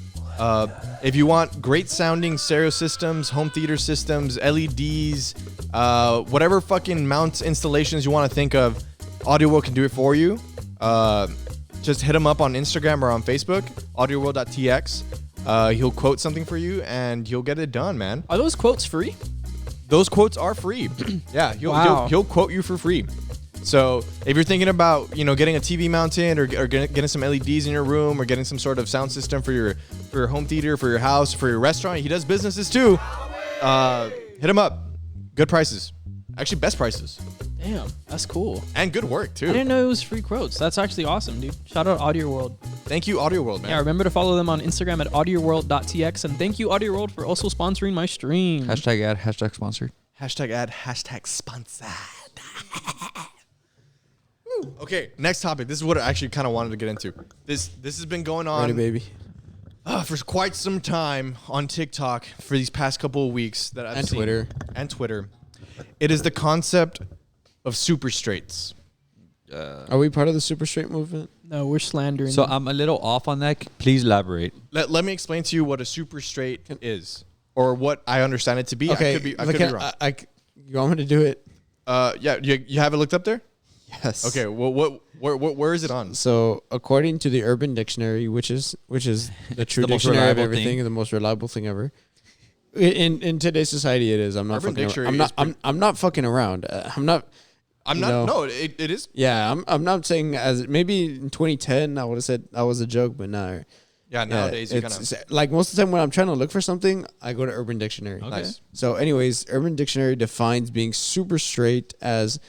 If you want great sounding stereo systems, home theater systems, LEDs, whatever fucking mount installations you want to think of, Audio World can do it for you. Just hit him up on Instagram or on Facebook, audioworld.tx. He'll quote something for you and you'll get it done, man. Are those quotes free? Those quotes are free. Yeah, Wow. he'll quote you for free. So if you're thinking about getting a TV mounted or getting some LEDs in your room or getting some sort of sound system for your home theater, for your house, for your restaurant, he does businesses too. Hit him up. Good prices, actually best prices, Damn, that's cool. and good work I too. didn't know it was free quotes. That's actually awesome, dude. Shout out Audio World. Thank you, Audio World, man. Yeah, remember to follow them on Instagram at audioworld.tx. And thank you, Audio World, for also sponsoring my stream. Hashtag ad, hashtag sponsored. Hashtag ad, hashtag sponsored. Woo. Okay, next topic. This is what I actually kind of wanted to get into. This has been going on Ready, baby. For quite some time on TikTok for these past couple of weeks that I've And seen. Twitter. And Twitter. It is the concept of super straights. Are we part of the super straight movement? No, we're slandering. So them. I'm a little off on that. Please elaborate. Let me explain to you what a super straight is, or what I understand it to be. Okay, I could be wrong. You want me to do it? Yeah, you have it looked up there? Yes. Okay, well, where is it on? So, according to the Urban Dictionary, which is the true the most dictionary of reliable everything, thing. the most reliable thing ever. In today's society, it is. I'm not Urban fucking. Dictionary I'm not. is I'm not fucking around. I'm not. I'm you not. know. No, it is. Yeah, I'm not saying as maybe in 2010 I would have said that was a joke, but no. Yeah, nowadays you kind of. it's like most of the time when I'm trying to look for something, I go to Urban Dictionary. Okay. Nice. So, anyways, Urban Dictionary defines being super straight as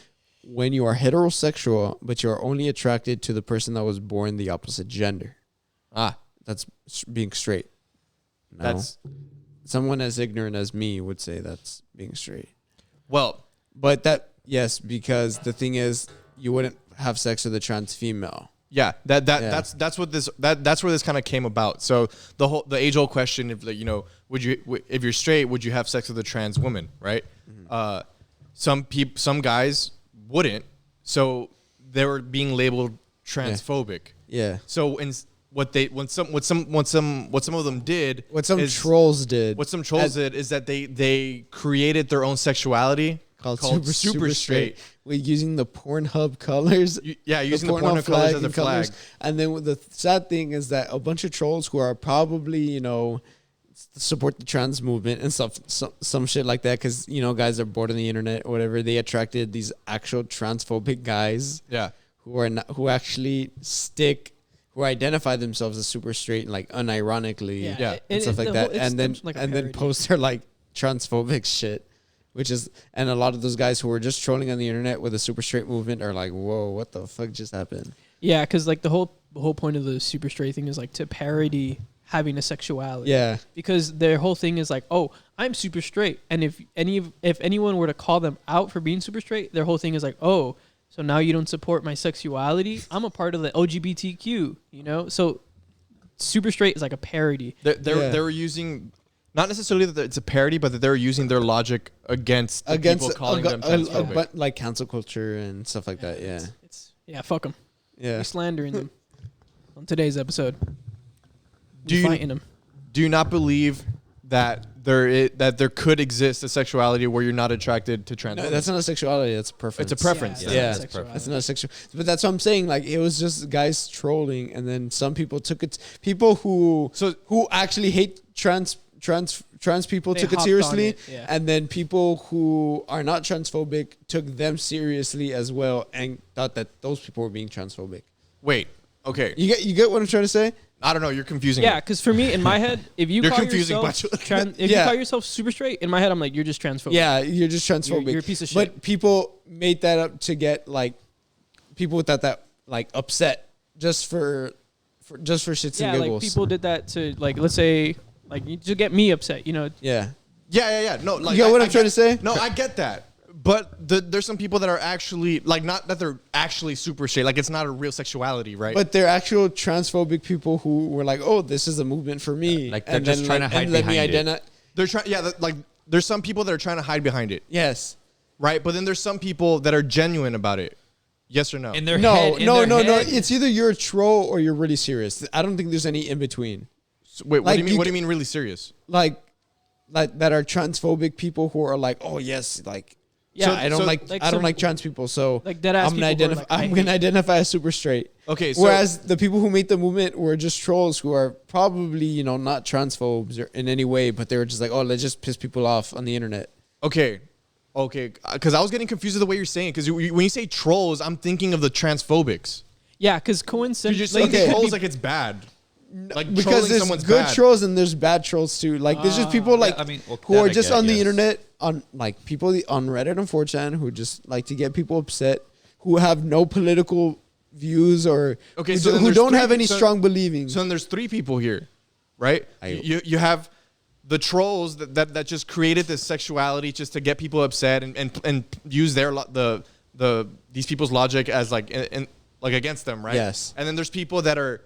when you are heterosexual, but you are only attracted to the person that was born the opposite gender. That's being straight. No. That's Someone as ignorant as me would say that's being straight. well. But yes, because the thing is, you wouldn't have sex with a trans female. Yeah, that's what that's where this kind of came about. So the age old question, if if you're straight, would you have sex with a trans woman, right? Mm-hmm. Some guys wouldn't, so they were being labeled transphobic. Yeah. So what some of them did, What some is- trolls did. what some trolls did is that they created their own sexuality called super straight. We're using the Pornhub colors. Using the Pornhub colors as a and flag. And then the sad thing is that a bunch of trolls who are probably, support the trans movement and stuff, some shit like that, because, guys are bored on the internet or whatever, they attracted these actual transphobic guys Yeah. who actually who identify themselves as super straight and like unironically Yeah. and stuff like that, and then parody. post their like transphobic shit. And a lot of those guys who were just trolling on the internet with the super straight movement are like, whoa, what the fuck just happened? Yeah, because like the whole point of the super straight thing is like to parody having a sexuality. Yeah. Because their whole thing is like, oh, I'm super straight, and if anyone were to call them out for being super straight, their whole thing is like, oh, so now you don't support my sexuality? I'm a part of the LGBTQ, you know? So super straight is like a parody. They were using, not necessarily that it's a parody, but that they were using their logic against people calling them transphobic. But like cancel culture and stuff like that. Yeah. It's fuck them. Yeah. We're slandering them on today's episode. Do We're fighting them. Do you not believe that there could exist a sexuality where you're not attracted to trans No, women? that's not a sexuality. That's a preference. It's a preference. Yeah, Yeah, it's sexuality. that's not a sexual. But that's what I'm saying. Like it was just guys trolling, and then some people took it. People who actually hate trans people They took it hopped on seriously, it, yeah. and then people who are not transphobic took them seriously as well, and thought that those people were being transphobic. Wait. Okay. You get what I'm trying to say? I don't know. You're confusing. Yeah, me. because for me, in my head, if you You're call confusing yourself bunch of- if Yeah. you call yourself super straight, in my head, I'm like, you're just transphobic. Yeah, you're just transphobic. You're a piece of shit. But people made that up to get like people that like upset just for shits Yeah, and like giggles. people did that to like, let's say, like to get me upset. You know, Yeah. Yeah. No, like You get what I'm get- trying to say? No, I get that. But there's some people that are actually like, not that they're actually super straight. Like it's not a real sexuality, right? But they're actual transphobic people who were like, "Oh, this is a movement for me." Like, they're just trying to hide behind it. they're trying. Yeah, like there's some people that are trying to hide behind it, Yes. right? But then there's some people that are genuine about it. Yes or no? In their No, head, no. head, It's either you're a troll or you're really serious. I don't think there's any in between. Wait, what like do you mean? you What do c- you mean? Really serious? Like that are transphobic people who are like, "Oh yes, like." Yeah, I don't so, like like I don't some- like trans people, so like dead-ass I'm gonna people who are identify. like, I I'm gonna hate- identify as super straight. Okay, so Whereas the people who made the movement were just trolls who are probably not transphobes or in any way, but they were just like, oh, let's just piss people off on the internet. okay, because I was getting confused with the way you're saying. Because when you say trolls, I'm thinking of the transphobics. yeah, because You coincidentally, just saying Okay. trolls like it's bad. Like Because trolling there's someone's good bad. trolls and there's bad trolls too. Like there's just people like I mean, well, who that are I just get, on the yes. internet on like people on Reddit and 4chan who just like to get people upset, who have no political views or Okay, who, so then who there's don't three- have any so- strong believings. So then there's three people here, right? I- You have the trolls that just created this sexuality just to get people upset and use their these people's logic as like like against them, right? Yes. And then there's people that are,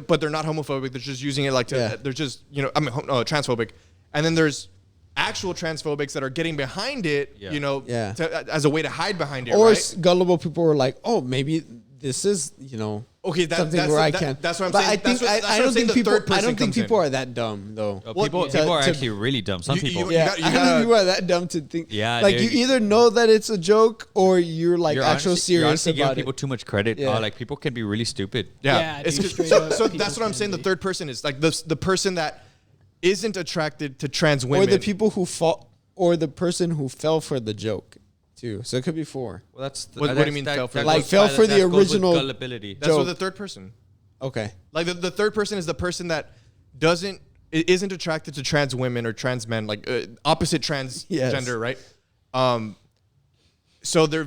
but they're not homophobic. They're just using it like to. Yeah. They're just transphobic. And then there's actual transphobics that are getting behind it, Yeah. Yeah. as a way to hide behind it, or right? gullible people were like, oh, maybe this is Okay, something that's where I that- can. that's what I'm but saying. I think That's what- that's I what I'm don't saying think the people. third I person don't think comes in. people are that dumb though. Well, People are to- actually really dumb. Some you- people. you Yeah, got- I don't gotta- think people are that dumb to think. Yeah, like dude. you either know that it's a joke or you're like You're actual honestly- you're serious honestly giving about people it. too much credit. Yeah. Like people can be really stupid. Yeah, Yeah, it's dude, 'cause- straight so up, so people that's what I'm can saying. The be. third person is like the person that isn't attracted to trans women, Or the people who fall, or the person who fell for the joke, too. So it could be four. Well, that's What do you mean fell for the- Like, goes fell by for the that goes with original- gullibility. That's what joke. the third person. Okay. Like the third person is the person that isn't attracted to trans women or trans men, like opposite transgender, Yes. right? So they're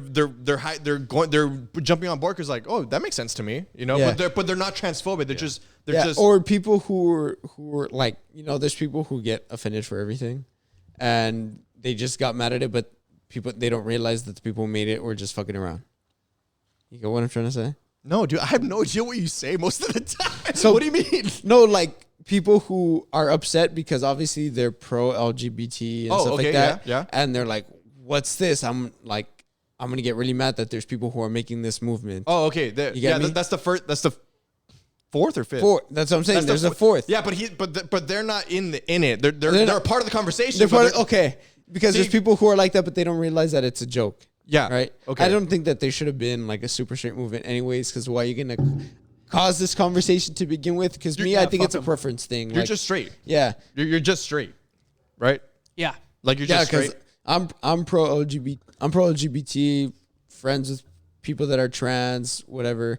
jumping on board because like, oh, that makes sense to me, Yeah. But they're not transphobic. They're just Or people who are like, there's people who get offended for everything, and they just got mad at it, but they don't realize that the people who made it were just fucking around. You get what I'm trying to say? no, dude. I have no idea what you say most of the time. So- what do you mean? No, like people who are upset because obviously they're pro LGBT and Oh, stuff okay, like that. yeah. And they're like, "What's this?" I'm gonna get really mad that there's people who are making this movement. Oh, okay. You get me? That's the first. That's the fourth or fifth. Four. That's what I'm saying. That's There's a fourth. Yeah, but they're not in it. They're not- a part of the conversation. They're but part they're- okay. Because See- there's people who are like that, but they don't realize that it's a joke. Yeah. Right. Okay. I don't think that they should have been like a super straight movement, anyways. Because why are you gonna cause this conversation to begin with? Because me, Yeah, I think fuck it's a 'em. preference thing. You're Like, just straight. yeah. You're just straight, right? Yeah. Like you're Yeah, just because straight. I'm pro LGBT. I'm pro LGBT. Friends with people that are trans, whatever.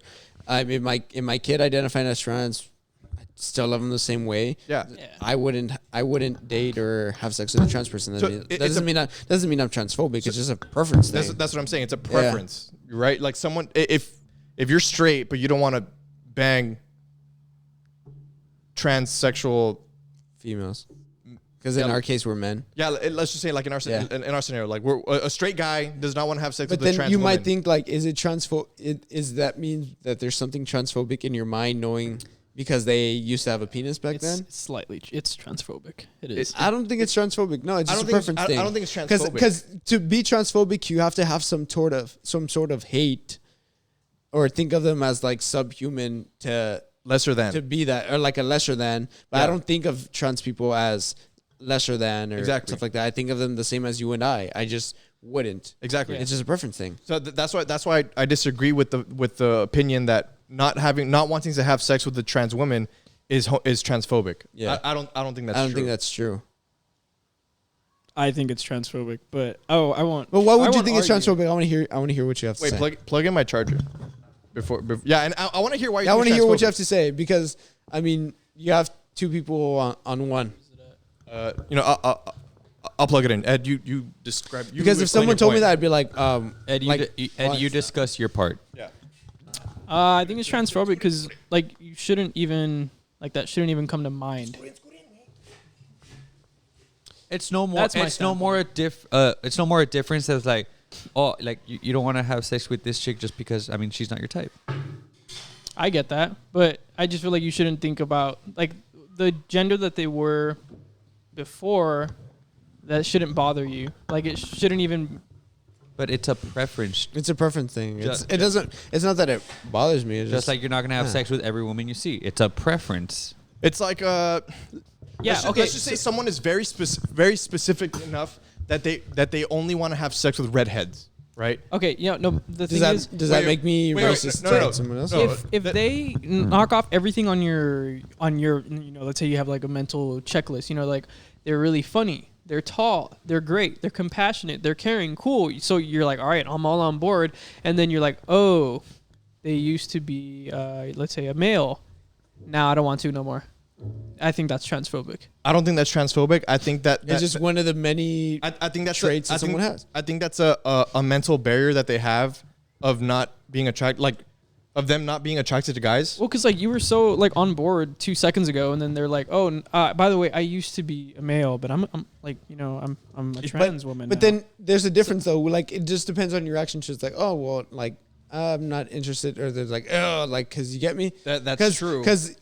I mean, my kid identifying as trans, I still love them the same way. Yeah. I wouldn't date or have sex with a trans person. So That it's doesn't mean I'm transphobic. It's just a preference thing. That's what I'm saying. It's a preference, right? Like someone if you're straight but you don't want to bang transsexual. Females. Because in our case, we're men. Yeah, let's just say like in our scenario, like we're a straight guy does not want to have sex But with a trans then you woman. might think like, is it is that mean that there's something transphobic in your mind, knowing because they used to have a penis back then? It's transphobic. It is. I don't think it's transphobic. No, it's I just don't a think preference it's- thing. I don't think it's transphobic. Because to be transphobic, you have to have some sort of hate, or think of them as like subhuman to lesser than. be that, or like a lesser than. But Yeah. I don't think of trans people as lesser than or Exactly. stuff like that. I think of them the same as you and I. I just wouldn't. Exactly. It's just a preference thing. So that's why I disagree with the opinion that not wanting to have sex with the trans woman is transphobic. Yeah. I don't think that's I don't true. think that's true. I think it's transphobic, but I won't. But why would I you won't think it's argue. transphobic? I want to hear what you have to Wait, say. plug in my charger. Before yeah, and I want to hear why. I want to hear what you have to say, because I mean, you have two people on one. I'll plug it in. Ed, you describe. You Because if explain someone your told me point. that, I'd be like, Ed, you discuss your part. Yeah. I think it's transphobic because like you shouldn't even like that shouldn't even come to mind. It's no more. That's my It's no more a It's no more a difference that's like, oh, like you don't want to have sex with this chick just because she's not your type. I get that, but I just feel like you shouldn't think about like the gender that they were before. That shouldn't bother you. Like it shouldn't even. But it's a preference. it's a preference thing. Just- It doesn't. It's not that it bothers me. It's Just like you're not gonna have sex with every woman you see. It's a preference. It's like Yeah. let's just say someone is very specific enough that they only want to have sex with redheads, right? Okay. Yeah. No. The thing is, does that make me wait, racist no, no, towards someone else? no. if they knock off everything on your let's say you have like a mental checklist, like they're really funny, they're tall, they're great, they're compassionate, they're caring, cool. So you're like, all right, I'm all on board. And then you're like, oh, they used to be let's say a male. Now I don't want to no more. I think that's transphobic. I don't think that's transphobic. I think that It's just one of the many. I think that's traits that someone has. I think that's a mental barrier that they have of not being attracted, like of them not being attracted to guys. Well, because like you were so like on board 2 seconds ago, and then they're like, "Oh, by the way, I used to be a male, but I'm like, I'm a trans woman." But now." then there's a difference though. Like it just depends on your reaction to. It's like, oh well, like I'm not interested, or there's like, oh, like because you get me. That's true. Because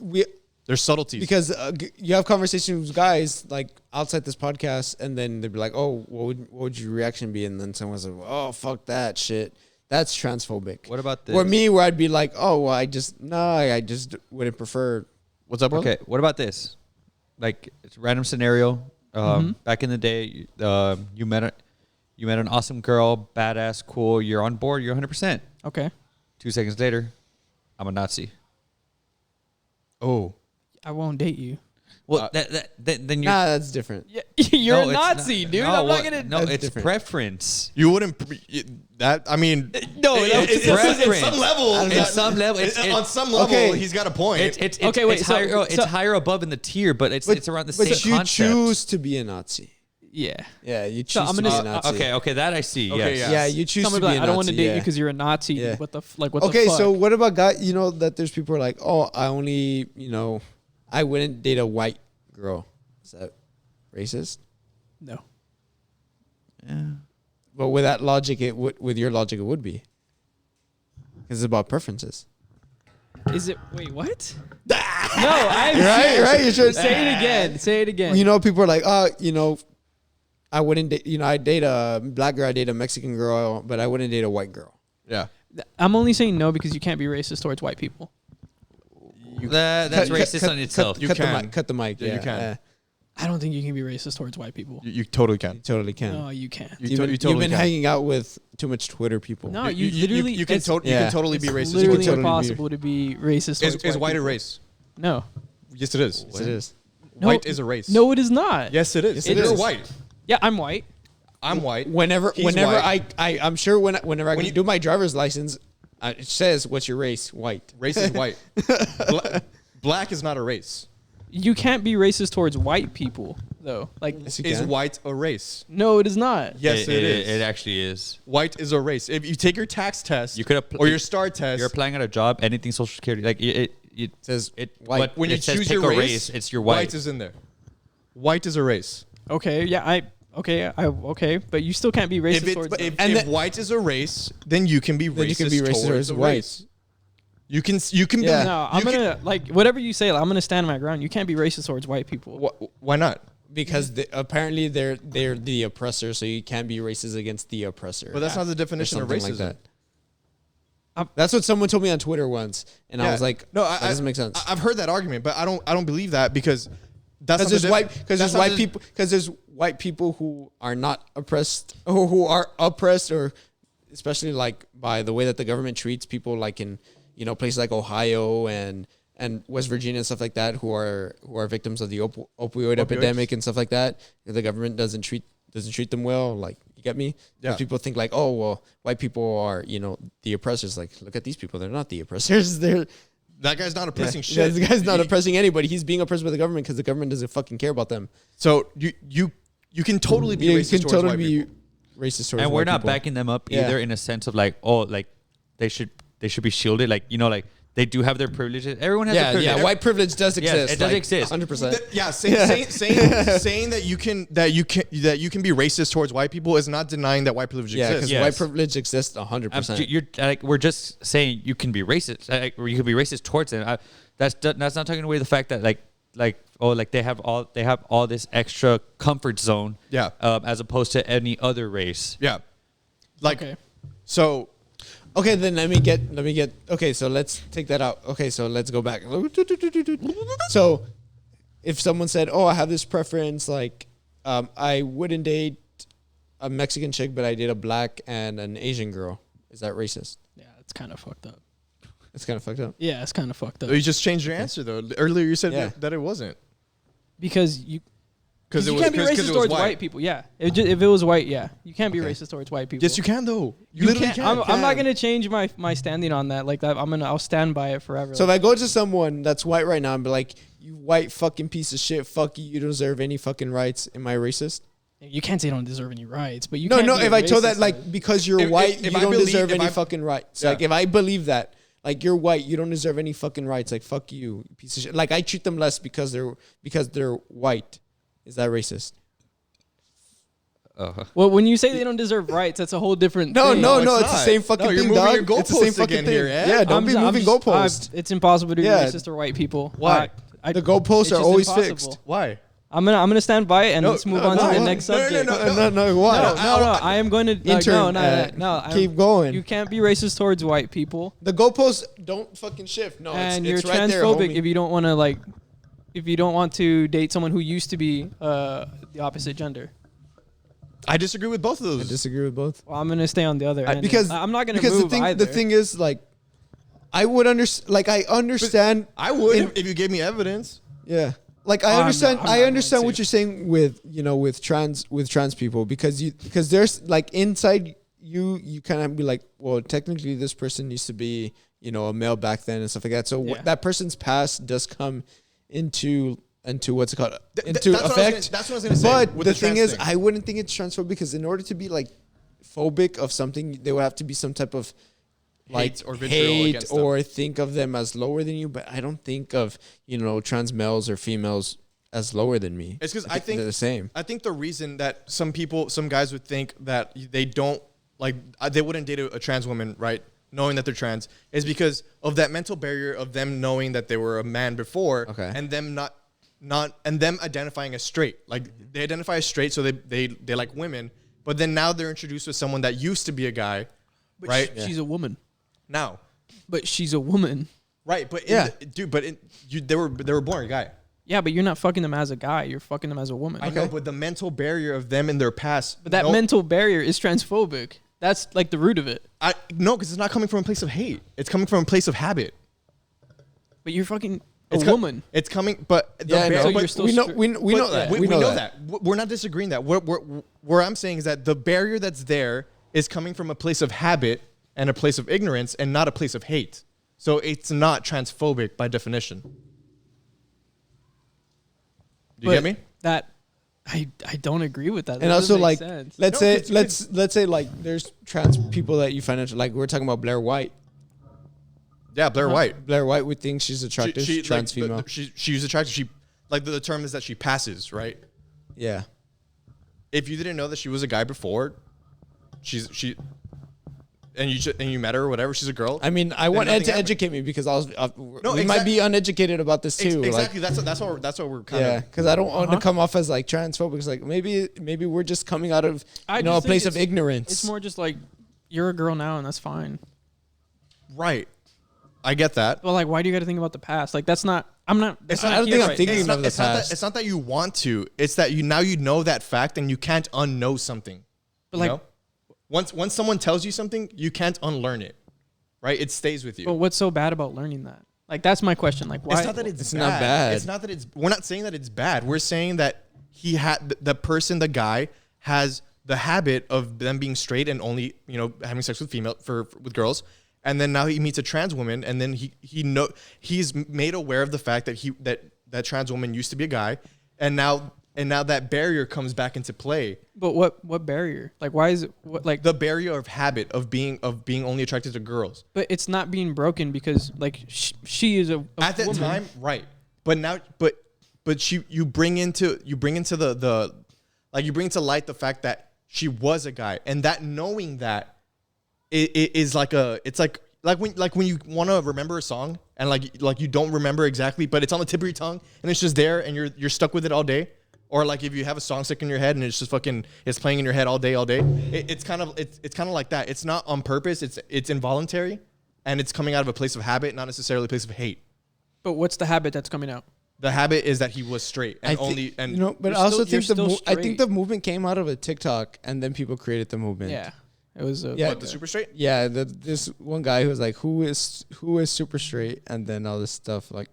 There's subtleties. because you have conversations with guys like outside this podcast, and then they'd be like, oh, what would your reaction be? And then someone's like, oh, fuck that shit. That's transphobic. What about this? Or me, where I'd be like, oh, well, I just wouldn't prefer. What's up, bro? Okay, what about this? Like, it's a random scenario. Back in the day, you met an awesome girl, badass, cool. You're on board. You're 100%. okay, 2 seconds later, I'm a Nazi. Oh, I won't date you. Well, then you. Nah, that's different. Yeah, you're No, a it's Nazi, not- dude. No, I'm not what- gonna. No, That's it's different. preference. you wouldn't. That I mean, No, it's at preference. some level. At some level, on some level, okay. he's got a point. It's Okay, wait, It's so- higher. It's so- higher above in the tier, but it's around the But same you concept. choose to be a Nazi. Yeah. Yeah, you So choose I'm to be gonna a s- Nazi. Okay, that I see. Okay, yes. Yeah, you choose Some to of be a like, Nazi. I don't want to date yeah. you because you're a Nazi. Yeah. What the what Okay, the fuck? so what about guys? You know that there's people who are like, oh, I only, I wouldn't date a white girl. Is that racist? no. Yeah. But with that logic, with your logic, it would be. Because it's about preferences. Is it? Wait, what? no, I'm Right? You should Say it again. Say it again. people are like, I wouldn't date. I date a black girl, I date a Mexican girl, but I wouldn't date a white girl. yeah. I'm only saying no because you can't be racist towards white people. That's racist on itself. You cut can. The mic, cut the mic. Yeah, you can. I don't think you can be racist towards white people. You totally can. You totally can. No, you can't. You You've totally been can. hanging out with too much Twitter people. No, you literally. you can it's- you yeah. can totally be it's racist. literally totally be- impossible to be racist. Is towards white a people. race? No. Yes, it is. Yes, it is. No. White is a race. No, it is not. Yes, it is. Yes, it You're is. white. Yeah, I'm white. I'm white. Whenever He's I white. I'm sure whenever I When can you- do my driver's license, it says what's your race? White. Race is white. Black is not a race. You can't be racist towards white people, though. Like, Yes, you Is can. white a race? no, it is not. Yes, it is. It actually is. White is a race. If you take your tax test, You could or your STAR test, You're applying at a job, anything Social Security, like it says it white. what When you it says choose pick your a race, it's your white. white is in there. White is a race. Okay, yeah, okay, but you still can't be racist towards them. If white is a race, then you can be Then racist, you can be racist towards towards a white. race. You can be. Yeah. No, I'm gonna like whatever you say. Like, I'm gonna stand my ground. You can't be racist towards white people. Why not? Because apparently they're the oppressor, so you can't be racist against the oppressor. But that's not the Or definition of something racism. like that. That's what someone told me on Twitter once, and I Yeah. was like, no, that doesn't make sense. I've heard that argument, but I don't believe that because that's Because there's not white the- people. Because there's white people who are not oppressed, or who are oppressed, or especially like by the way that the government treats people, like in places like Ohio and West Virginia and stuff like that, who are victims of the opioid epidemic and stuff like that. The government doesn't treat them well. Like, you get me? Yeah. Because people think like, oh well, white people are the oppressors. Like, look at these people; they're not the oppressors. They're That guy's not oppressing yeah, shit. this guy's not oppressing anybody. He's being oppressed by the government because the government doesn't fucking care about them. So you can totally be You racist can towards totally white be people. racist towards And we're white not people. backing them up Yeah. either in a sense of like, oh, like they should be shielded. Like, like they do have their privileges. Everyone has a privilege. Yeah, white privilege does Yeah, exist. it does exist. 100%. Yeah, saying that you can be racist towards white people is not denying that white privilege Yeah, because exists. Yes. white privilege exists 100%. You're like, we're just saying you can be racist, or you could be racist towards them. That's not taking away the fact that like they have all this extra comfort zone. Yeah. As opposed to any other race. Yeah, like Okay. so. Okay, then let me get. Okay, so let's take that out. Okay, so let's go back. So, if someone said, "Oh, I have this preference," like, I wouldn't date a Mexican chick, but I date a black and an Asian girl. Is that racist? Yeah, it's kind of fucked up. It's kind of fucked up. Yeah, it's kind of fucked up You just changed your answer though. Earlier you said Yeah. that it wasn't because you. because You can't be racist towards white people. Yeah, if it was white, yeah, you can't be racist towards white people. Yes, you can though. You literally can't. I'm not gonna change my standing on that. Like that, I'll stand by it forever. So if I go to someone that's white right now and be like, "You white fucking piece of shit, fuck you, you don't deserve any fucking rights," am I racist? you can't say you don't deserve any rights, but you No, can't no. be If I told racist that, like, towards- because you're If- white, if you I don't believe- deserve if any I- fucking rights. Yeah. Like, if I believe that, like, you're white, you don't deserve any fucking rights. Like, fuck you, you piece of shit. Like, I treat them less because they're white. Is that racist? well, when you say they don't deserve rights, that's a whole different. No, thing. no, it's no. It's the not. same fucking No, you're thing, moving dog. your It's the same goalposts fucking again thing. here, eh? Yeah, don't be moving goalposts. It's impossible to be Yeah. racist or white people. Why? The goalposts it's are just always impossible. fixed. Why? I'm gonna stand by it and No, let's move no, on to no, the no, next no, no, subject. No, why? No, I am going to Intern, no. keep going. You can't be racist towards white people, The goalposts don't fucking shift. No, and it's you're right there, transphobic homie. if you don't want to if you don't want to date someone who used to be the opposite gender. I disagree with both of I those. disagree with both. Well, I'm gonna stay on the other end. Because I'm not gonna because move the thing either. the thing is, like, I would understand. Like, I understand. I would in- if you gave me evidence. Yeah. Like, I I'm understand. not I going understand to. what you're saying with trans people, because there's like inside you kind of be like, well, technically this person used to be a male back then and stuff like that. So Yeah. that person's past does come into what's it called Th- into that's what I was effect. gonna- that's what I was gonna say But with the the thing trans is, thing. I wouldn't think it's transphobic, because in order to be like phobic of something, there would have to be some type of like Hate or vitriol against them. or think of them as lower than you. But I don't think of trans males or females as lower than me. It's because I think they're the same. I think the reason that some guys would think that they don't they wouldn't date a trans woman, right, knowing that they're trans, is because of that mental barrier of them knowing that they were a man before, Okay. and them not and them identifying as straight. Like, they identify as straight, so they like women, but then now they're introduced with someone that used to be a guy, But right? She's a woman. Now, But she's a woman. right? But Yeah. they were born a guy. Yeah, but you're not fucking them as a guy. You're fucking them as a woman. I know, but the mental barrier of them in their past. But that mental barrier is transphobic. That's like the root of it. No, because it's not coming from a place of hate. It's coming from a place of habit. But you're fucking a It's woman. It's coming, but Yeah, I know. So but- you're still we know stri- we know but that. we know that. We're not disagreeing that. Where I'm saying is that the barrier that's there is coming from a place of habit and a place of ignorance, and not a place of hate. So it's not transphobic by definition. Do you But get me? That I don't agree with that. That And also, doesn't like, make sense. let's No, say it's- let's say like there's trans people that you find out, like, we're talking about Blair White. Yeah, Blair White. Blair White would think she's attractive. Trans female. She's attractive. She like the term is that she passes, right? Yeah. If you didn't know that she was a guy before, and you met her or whatever, she's a girl. I mean, I want Ed to educate me because we might exactly. be uneducated about this too. Exactly. Like, that's what we're kind of. because I don't want to come off as like transphobic. It's like maybe we're just coming out of a place of ignorance. It's more just like you're a girl now, and that's fine. Right. I get that. Well, like, why do you got to think about the past? Like, that's not. I'm not. I don't think I'm thinking of the past. It's not that you want to. It's that you know that fact and you can't unknow something. But like, know? Once someone tells you something, you can't unlearn it. Right? It stays with you. but what's so bad about learning that? Like, that's my question. Like, why? It's not that it's bad. not bad. It's not that it's. We're not saying that it's bad. We're saying that he had the guy has the habit of them being straight and only having sex with with girls, and then now he meets a trans woman, and then he's made aware of the fact that that trans woman used to be a guy, and now that barrier comes back into play. But what barrier? Like, why is it like The barrier of habit of being only attracted to girls. But it's not being broken because like she is a At that woman. time, right? But now, but you bring into light the fact that she was a guy, and that knowing that it is like when you want to remember a song and like you don't remember exactly, but it's on the tip of your tongue and it's just there and you're stuck with it all day. Or like if you have a song stuck in your head and it's just it's playing in your head all day. It's kind of like that. It's not on purpose. It's involuntary, and it's coming out of a place of habit, not necessarily a place of hate. But what's the habit that's coming out? The habit is that he was straight and but I also think I think the movement came out of a TikTok, and then people created the movement. Yeah, it was. What, the super straight? Yeah, this one guy who was like, who is super straight, and then all this stuff like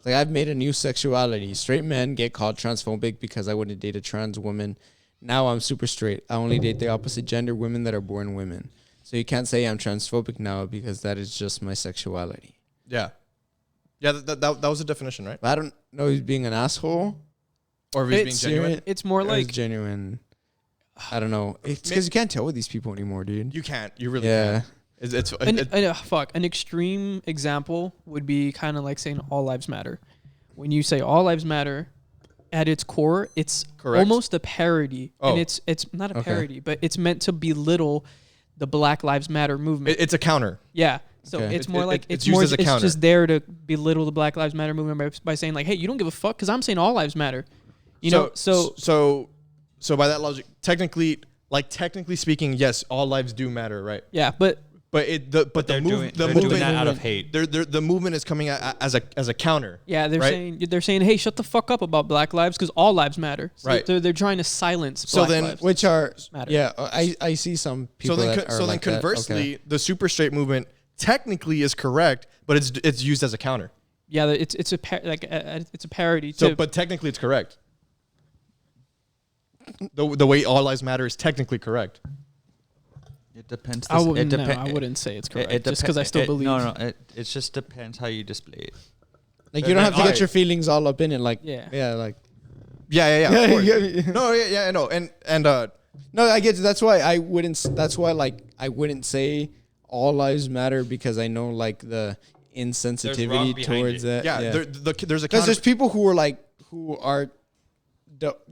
I've made a new sexuality. Straight men get called transphobic because I wouldn't date a trans woman. Now I'm super straight. I only date the opposite gender women that are born women. So you can't say I'm transphobic now because that is just my sexuality. Yeah. Yeah, that was the definition, right? But I don't know if he's being an asshole Or if he's being genuine. It's more like genuine. I don't know. It's because you can't tell with these people anymore, dude. You can't. You really Yeah. can't. An extreme example would be kind of like saying all lives matter. When you say all lives matter, at its core, it's Correct. almost a parody, and it's not a Okay. parody, but it's meant to belittle the Black Lives Matter movement. It's a counter. Yeah, so Okay. it's more like it's it's more used as a it's counter. just there to belittle the Black Lives Matter movement by saying like, hey, you don't give a fuck because I'm saying all lives matter. So by that logic, technically speaking, yes, all lives do matter, right? yeah, but The They're doing movement that out of hate. The movement is coming as a counter. yeah, they're right? saying, hey, shut the fuck up about Black lives because all lives matter. So Right. They're trying to silence So Black then- lives. Which are Matter. yeah, I see some people. that are like that. Conversely, Okay. the super straight movement technically is correct, but it's used as a counter. Yeah, it's a parody. So, but technically, it's correct. The way all lives matter is technically correct. It depends. I wouldn't say it's correct just because I still believe. No, it just depends how you display it. Like you don't have to get Alright. your feelings all up in it. Like Yeah. like Yeah. Of course. Yeah. No, yeah, I know. And no, I get it. That's why I wouldn't. That's why like I wouldn't say all lives matter because I know like the insensitivity behind towards it. that. yeah, there's a Because counter. there's people who are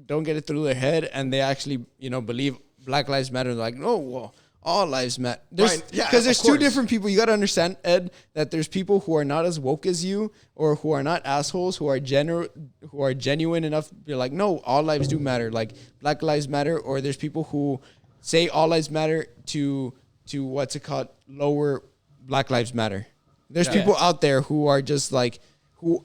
don't get it through their head and they actually believe Black Lives Matter. And they're like, no, well, all lives matter. Right, yeah, Because there's of two course. different people. You got to understand, Ed, that there's people who are not as woke as you or who are not assholes, who are genuine enough to be like, no, all lives do matter. Like Black Lives Matter. Or there's people who say all lives matter to what's it called? Lower Black Lives Matter. There's Yeah. people out there who are just like, who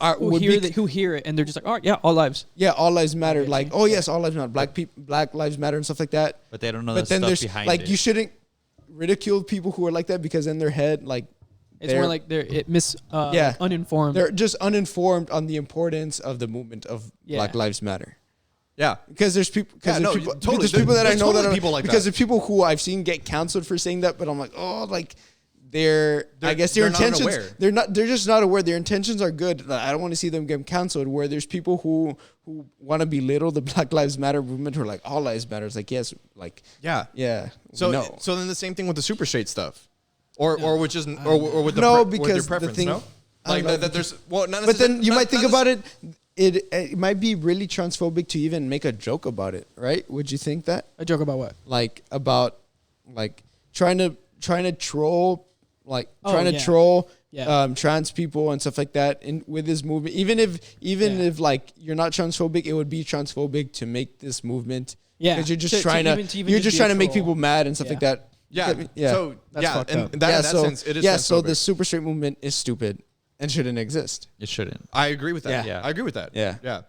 hear it and they're just like, oh yeah, all lives. yeah, all lives matter. Like, oh yes, all lives matter. Black lives matter and stuff like that. But they don't know But the then stuff there's behind like it. you shouldn't ridicule people who are like that because in their head, like It's more like they're uninformed. they're just uninformed on the importance of the movement of Yeah. Black Lives Matter. yeah. Because there's people, Yeah, no, people, totally. there's people that I There's know totally that are people like because that. there's people who I've seen get canceled for saying that, but I'm like, oh, like I guess their they're not intentions unaware. they're just not aware. Their intentions are good. I don't want to see them get canceled. Where there's people who want to belittle the Black Lives Matter movement who are like all lives matter. It's like yes, like Yeah. yeah. So no. so then the same thing with the super straight stuff. or with just or with the No, with your because the preference. thing- No, I like don't know. that there's not But then necessarily- you not- might think not about it. It might be really transphobic to even make a joke about it, right? Would you think that? A joke about what? Like about like trying to troll, like Oh, trying to yeah. troll Yeah. trans people and stuff like that in with this movement. Even Yeah. if like you're not transphobic, it would be transphobic to make this movement. Yeah. because you're just To trying to even you're just be a trying to make troll. people mad and stuff Yeah. like that. Yeah. Yeah. So That's yeah, fucked and up. that, in that sense, it is. so the transphobic. super straight movement is stupid and shouldn't exist. It shouldn't. I agree with that. Yeah. I agree with that. Yeah. Yeah.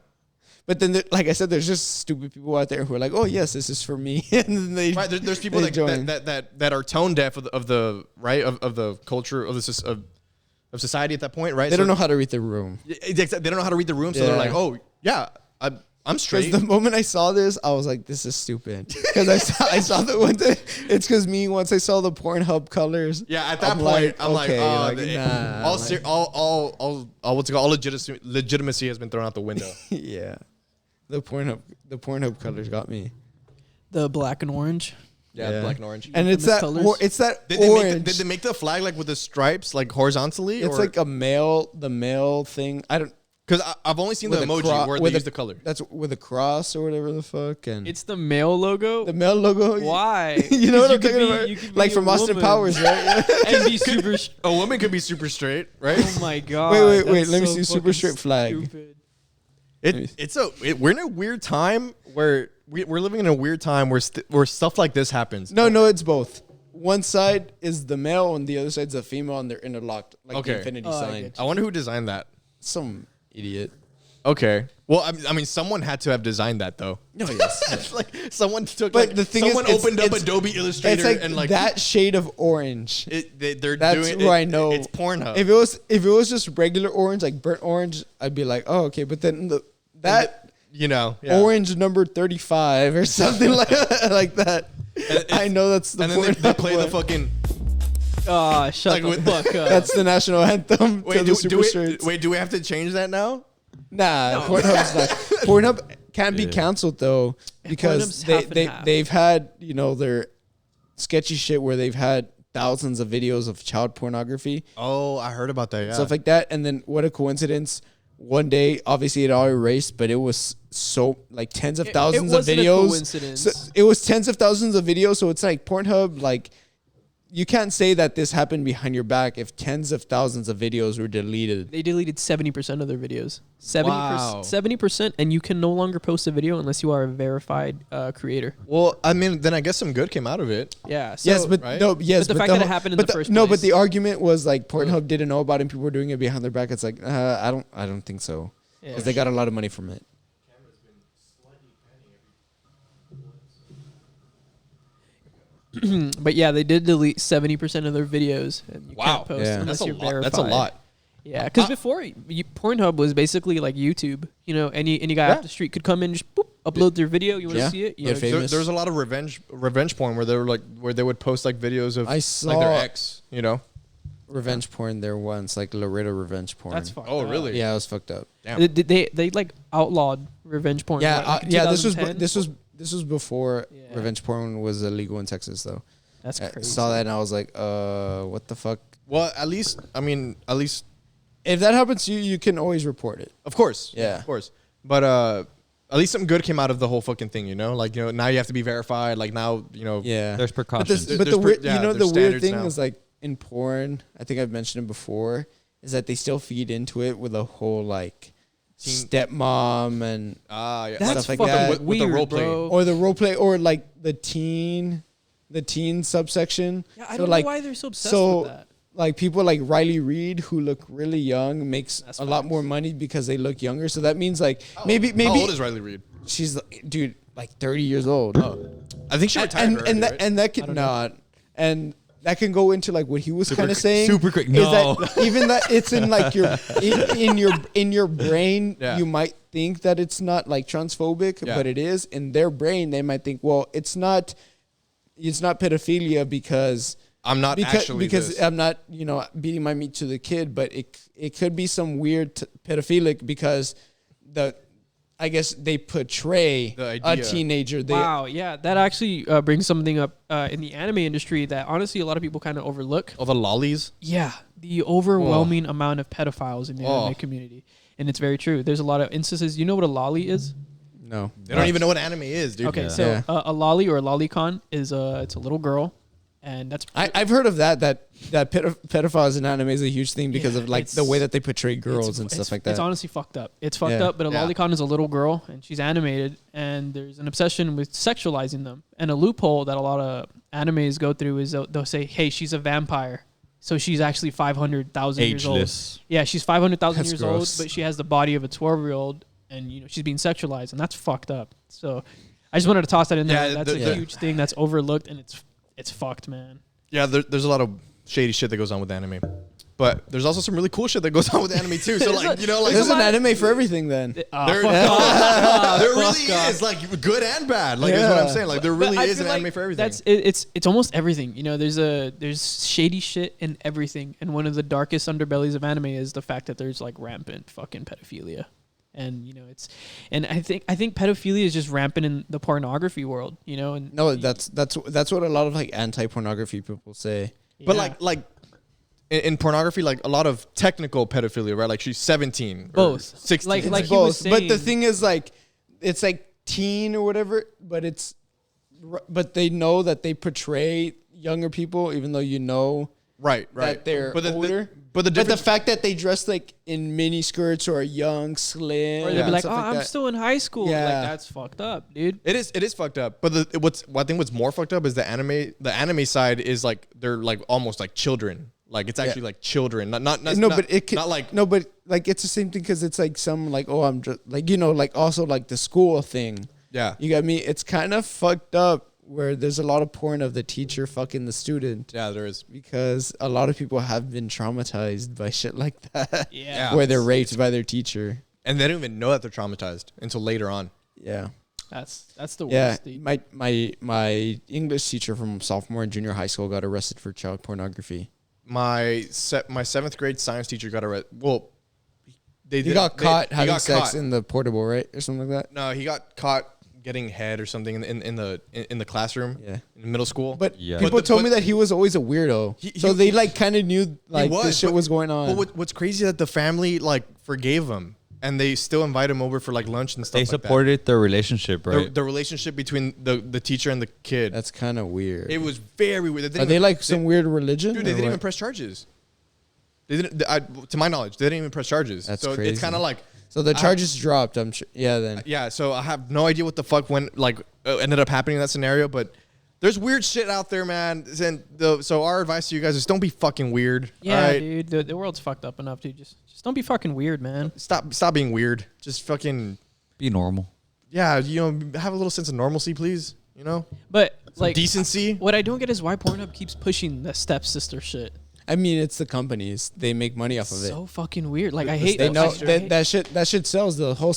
But then, like I said, there's just stupid people out there who are like, "Oh yes, this is for me," and then they Right. There's people they join. that are tone deaf of the right of the culture of the of society at that point. Right. they don't know how to read the room. They don't know how to read the room, so they're Yeah. like, oh yeah, I'm Because straight. the moment I saw this, I was like, "This is stupid." Because I saw the one day. It's because me once I saw the Pornhub colors. Yeah, at that I'm point, like, I'm like, okay, oh, like, the- nah, all, like- ser- all what's it called? All legitimacy has been thrown out the window. Yeah, the Pornhub colors got me. The black and orange. Yeah, black and orange. And it's Infamous that colors. it's that Did they, orange. did they make the flag like with the stripes like horizontally? It's like the male thing. I don't. because I've only seen the with a emoji cro- where they with a- use the color. That's with a cross or whatever the fuck. And It's the male logo. the male logo. Why? You know what I'm 'Cause talking you about? could be Like a from Austin woman Powers, right? and be super. A woman could be super straight, right? Oh my god. wait, that's let me so see super fucking straight flag. stupid. We're in a weird time where we're living in a weird time where stuff like this happens. No, it's both. One side is the male and the other side's the female, and they're interlocked like Okay. the infinity Oh, I sign. get I wonder who designed that. Some idiot. Okay. Well, I mean, someone had to have designed that though. No, yes. It's like someone took. But like, the thing someone is, it's- opened up it's- Adobe Illustrator It's like and like that shade of orange. they're That's doing. where I know it's Pornhub. If it was just regular orange, like burnt orange, I'd be like, oh, okay. But then that yeah. orange number 35 or something like that. I know that's the And then they Pornhub play the one. fucking. Ah, shut Like the with- fuck up. That's the national anthem to the super straights. do we have to change that now? Nah, Pornhub's not. Pornhub can't be canceled though because Pornhub's half and half. they've had their sketchy shit where they've had thousands of videos of child pornography, Oh, I heard about that. Yeah. stuff like that, and then what a coincidence! One day, obviously, it all erased, but it was so like tens of thousands of wasn't a videos. coincidence. So it was tens of thousands of videos. So it's like Pornhub, like. You can't say that this happened behind your back if tens of thousands of videos were deleted. They deleted 70% of their videos. Wow. 70%, and you can no longer post a video unless you are a verified creator. well, I mean, then I guess some good came out of it. Yeah. So Yes, but right? no, yes, But the fact that it happened in but the first no, but place- the argument was like Pornhub didn't know about it and people were doing it behind their back. It's like I don't think so Yeah. because they got a lot of money from it. But yeah, they did delete 70% of their videos. And you Wow. can't post Yeah. unless That's a you're lot. verified. That's a lot. Yeah, because before Pornhub was basically like YouTube. You know, any guy Yeah. off the street could come in, just boop, upload their video. You want to Yeah. see it? You Get know, famous. There's a lot of revenge porn where they were like where they would post like videos of I like saw their ex. You know. revenge porn there once, like Laredo revenge porn. that's fucked Oh, up. really? Yeah, it was fucked up. Damn. They like outlawed revenge porn. Yeah, what, like in yeah. 2010? This was before Yeah. revenge porn was illegal in Texas, though. That's I crazy. saw that and I was like, what the fuck? Well, at least If that happens to you, you can always report it. of course. Yeah. Of course. But at least something good came out of the whole fucking thing. You know, like now you have to be verified. Like now Yeah. There's But, precautions. but There's the weird, yeah, the there's weird standards thing now. is like in porn, I think I've mentioned it before, is that they still feed into it with a whole like Teen- stepmom and yeah. That's stuff like fucking that. With the weird, role play. bro. or the role play or like the teen subsection. Yeah, I So, don't like, know why they're so obsessed so with that. like people like Riley Reid who look really young makes That's a lot facts. more money because they look younger. So that means like maybe How old is Riley Reid? she's dude like 30 years old. I think she retired. already, and that right? and that can not and that can go into like what he was kind of saying. super quick. Is No. that even that it's in like your in your brain, Yeah. you might think that it's not like transphobic, Yeah. but it is. In their brain, they might think, well, it's not pedophilia because I'm not actually because this. I'm not beating my meat to the kid, but it could be some weird pedophilic because I guess they portray The a idea. teenager. Wow, yeah, that actually brings something up in the anime industry that honestly a lot of people kind of overlook. All the lollies. Yeah, the overwhelming amount of pedophiles in the anime community, and it's very true. There's a lot of instances. You know what a lolly is? No. They don't even know what anime is, dude. Okay, Yeah. so Yeah. a lolly or a lolicon is it's a little girl, and that's I've heard of that pedophiles in anime is a huge thing because Yeah, of like the it's- way that they portray girls it's- and it's- stuff like that. It's honestly fucked up. It's fucked Yeah. up, but a Yeah. lolicon is a little girl, and she's animated, and there's an obsession with sexualizing them. And a loophole that a lot of animes go through is they'll say, "Hey, she's a vampire." So she's actually 500,000 years old. Ageless. Yeah, she's 500,000 That's years gross. old, but she has the body of a 12-year-old, and she's being sexualized, and that's fucked up. So I just wanted to toss that in there. Yeah, That's a the- huge thing that's overlooked, and it's fucked, man. Yeah, there's a lot of shady shit that goes on with anime, but there's also some really cool shit that goes on with anime too. So like, like There's a an lot- anime for everything then. there, Fuck off. there really Fuck off. is like good and bad. Like is what I'm Yeah. saying. Like there But really I is an feel anime like for everything. It's almost everything. There's shady shit in everything, and one of the darkest underbellies of anime is the fact that there's like rampant fucking pedophilia, and I think pedophilia is just rampant in the pornography world. And No, that's what a lot of like anti-pornography people say. But yeah. like in pornography, like a lot of technical pedophilia, right? Like she's 17, or Both. 16. Like- It's he was both. But the saying- thing is like it's like teen or whatever, but they know that they portray younger people even though right. that they're but older. But the But the difference, fact that they dress like in mini skirts or are young, slim, or they'd Yeah. be like, stuff "Oh, I'm that. still in high school." Yeah. Like that's fucked up, dude. it is fucked up. But I think what's more fucked up is the anime side is like they're like almost like children. Like it's actually like children, not but it can, not like but like it's the same thing because it's like some like I'm just like like also like the school thing. yeah. You got me. It's kind of fucked up where there's a lot of porn of the teacher fucking the student Yeah, there is. because a lot of people have been traumatized by shit like that. Yeah, Where they're raped by their teacher. And they don't even know that they're traumatized until later on. Yeah. that's the Yeah. worst. Dude. My English teacher from sophomore and junior high school got arrested for child pornography. My 7th grade science teacher got arrested. Well, He got caught having got sex caught. in the portable, right? Or something like that. No, he got caught getting head or something in the classroom. Yeah. In middle school. But Yeah. people But the- told but- me that he was always a weirdo. He- So he- they like kind of knew like was, this shit but- was going on. But what's crazy is that the family like forgave him and they still invite him over for like lunch and stuff. They like supported their relationship, that. right? The relationship between the teacher and the kid. That's kind of weird. It was very weird. Are they like some weird religion? Dude, they or didn't even what? press charges. They didn't. To my knowledge, they didn't even press charges. That's so crazy. it's kind of like. So the I- charges dropped. I'm sure. Yeah. Then. Yeah, so I have no idea what the fuck ended up happening in that scenario, but there's weird shit out there, man. So our advice to you guys is don't be fucking weird. Yeah, all right? dude. The world's fucked up enough, dude. Just don't be fucking weird, man. Stop being weird. Just fucking Be normal. have a little sense of normalcy, please. But like Decency. what I don't get is why Pornhub keeps pushing the stepsister shit. I mean, it's the companies. They make money off of it. So fucking weird. Like I hate They that. know I hate- that shit sells the whole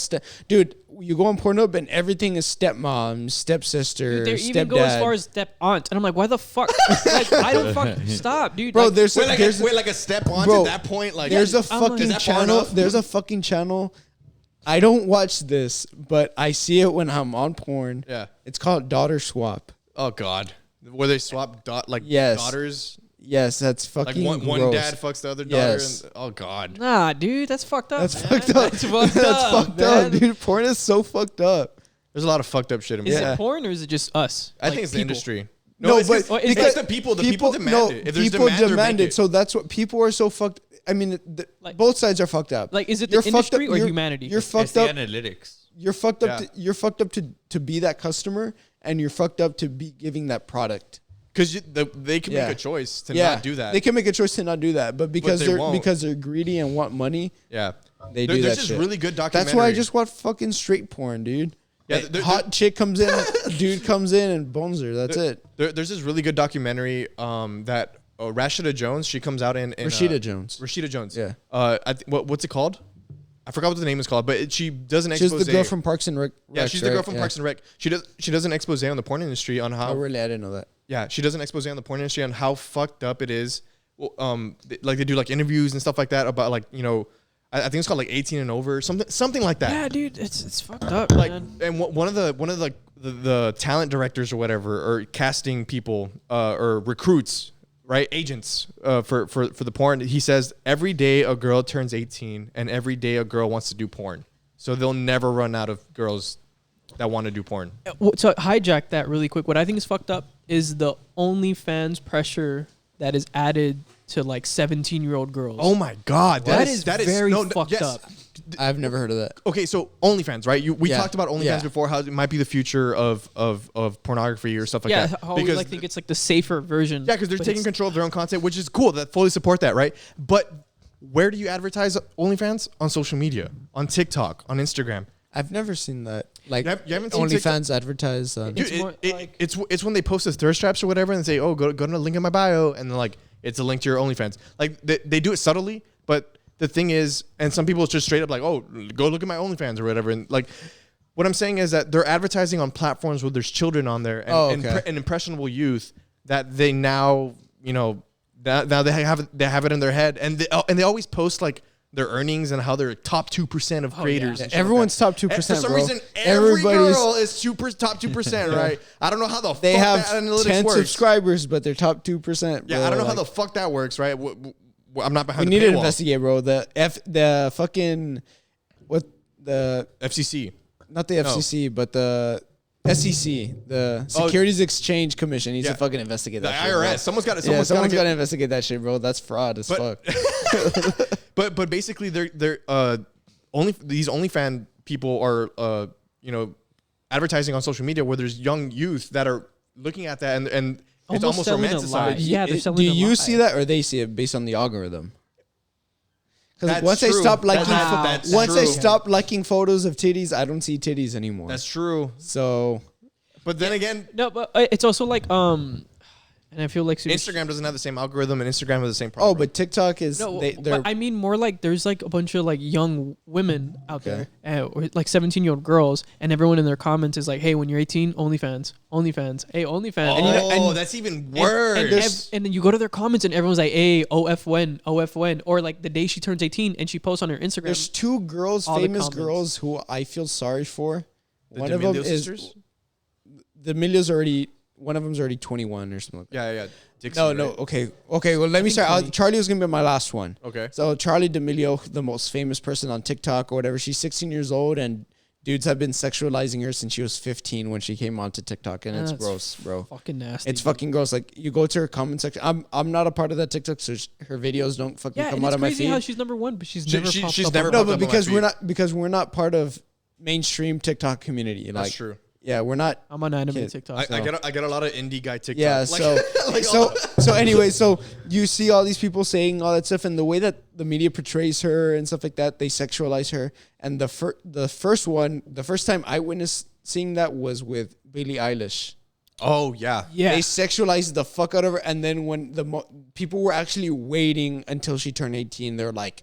dude. You go on Pornhub and everything is stepmom, stepsister, They stepdad. even go as far as step aunt, and I'm like, why the fuck? Like, I don't fuck. Stop, dude. Bro, Like, there's Wait, like a a step on bro, to that point. Like there's a I'm like- fucking Is that far channel. enough? There's a fucking channel. I don't watch this, but I see it when I'm on porn. Yeah. It's called Daughter Swap. Oh God, where they swap Yes. daughters. Yes, that's Like fucking one gross. dad fucks the other daughter. Yes. And, oh God. nah, dude, that's fucked up. That's man. fucked up. That's fucked That's up, fucked man. up, dude. Porn is so fucked up. There's a lot of fucked up shit in Is porn. Yeah. it porn or is it just us? I Like, think it's the people? industry. No, it's but 'cause- because it's the people. The people demand it. If there's people demand, demand make it. So that's what people are so fucked. I mean, Like- both sides are fucked up. Like, is it the You're fucked industry up- or you're- humanity? You're It's fucked the up. analytics. You're fucked up. Yeah. You're fucked up to be that customer, and you're fucked up to be giving that product. because they can Yeah. make a choice to Yeah, not do that. They can make a choice to not do that, but because they they're won't. because they're greedy and want money, yeah, they There- do There's that this shit. really good documentary. That's why I just watch fucking straight porn, dude. Yeah, Like, there- hot chick comes in, dude comes in and bones her. That's it. There's this really good documentary that Rashida Jones, she comes out in Rashida Jones. Rashida Jones. Yeah. What's it called? I forgot what the name is called, but she does an She's expose. the girl from Parks and Rec. yeah, she's the girl right? from Yeah. Parks and Rec. She does an expose on the porn industry on how Oh, really? I didn't know that. yeah, she does an expose on the porn industry on how fucked up it is. Well, like they do like interviews and stuff like that about like I think it's called like 18 and over, something like that. Yeah, dude, it's fucked up, Like, man. and one of the talent directors or whatever, or casting people, or recruits, right, agents, for the porn. He says every day a girl turns 18, and every day a girl wants to do porn. So they'll never run out of girls that want to do porn. So hijack that really quick. What I think is fucked up is the OnlyFans pressure that is added to like 17-year-old girls. Oh my God, that is very fucked up. I've never heard of that. Okay, so OnlyFans, right? We Yeah. talked about OnlyFans Yeah. before, how it might be the future of pornography or stuff like Yeah, that. how we like think it's like the safer version. Yeah, because they're but taking it's- control of their own content, which is cool. That fully support that, right? But where do you advertise OnlyFans? On social media, on TikTok, on Instagram. I've never seen that. Like, You haven't seen OnlyFans advertise. Dude, It's more like- it's when they post the thirst traps or whatever, and say, "Oh, go to the link in my bio," and then like it's a link to your OnlyFans. Like they do it subtly, but the thing is, and some people just straight up like, "Oh, go look at my OnlyFans" or whatever. And like, what I'm saying is that they're advertising on platforms where there's children on there and, and impressionable youth that they now, now they have it in their head, and they always post like their earnings and how they're top 2% of creators. yeah. and shit Everyone's like top that. 2%. And for some bro. reason, every Everybody's girl is top 2%, right? I don't know how the they fuck have that analytics 10 works. subscribers, but they're top 2%. Yeah, bro. I don't know how Like, the fuck that works, right? I'm not we behind need the to paywall. investigate, bro. The fucking what the FCC. not the FCC, but the SEC, the Securities Exchange Commission, needs Yeah. to fucking investigate The that. shit, bro. IRS. Someone's got to. Someone's got get, to investigate that shit, bro. That's fraud as fuck. But basically, they're only these OnlyFans people are advertising on social media where there's young youth that are looking at that and it's almost selling a lie. romanticized. Yeah, they're selling Do a you lie. see that, or they see it based on the algorithm? Because That's once I true. stop liking, That's once I true. stop liking photos of titties, I don't see titties anymore. That's true. So But then again, No, but it's also like and I feel like Instagram doesn't have the same algorithm, and Instagram has the same problem. but TikTok is No, they're but I mean more like there's like a bunch of like young women out Okay. there, or like 17-year-old girls, and everyone in their comments is like, "Hey, when you're 18, OnlyFans, hey, OnlyFans." Oh, that's even worse. And then you go to their comments and everyone's like, "Hey, OF when," or like the day she turns 18 and she posts on her Instagram. there's two girls, all the famous comments. girls who I feel sorry for. The One of them D'Amelio is sisters? the D'Amelio's already. One of them's already 21 or something. Like that. Yeah. Dixie, No, right? no. Okay. Well, let me start. 20. Charlie was gonna be my last one. Okay. So Charlie D'Amelio, the most famous person on TikTok or whatever, she's 16 years old, and dudes have been sexualizing her since she was 15 when she came onto TikTok, and it's That's gross, bro. fucking nasty. It's fucking gross. Like you go to her comment section. I'm not a part of that TikTok, so her videos don't fucking yeah, come and out it's of my crazy feed. how she's number one, but she's never popped she's up never on No, popped but up on my because we're not part of mainstream TikTok community. That's Like, true. Yeah, we're not. I'm on anime Kid. TikTok. I get a lot of indie guy TikTok. Yeah, Like- so anyway, so you see all these people saying all that stuff, and the way that the media portrays her and stuff like that, they sexualize her. And the first time I witnessed seeing that was with Billie Eilish. Oh yeah. yeah, They sexualized the fuck out of her, and then when people were actually waiting until she turned 18, they're like,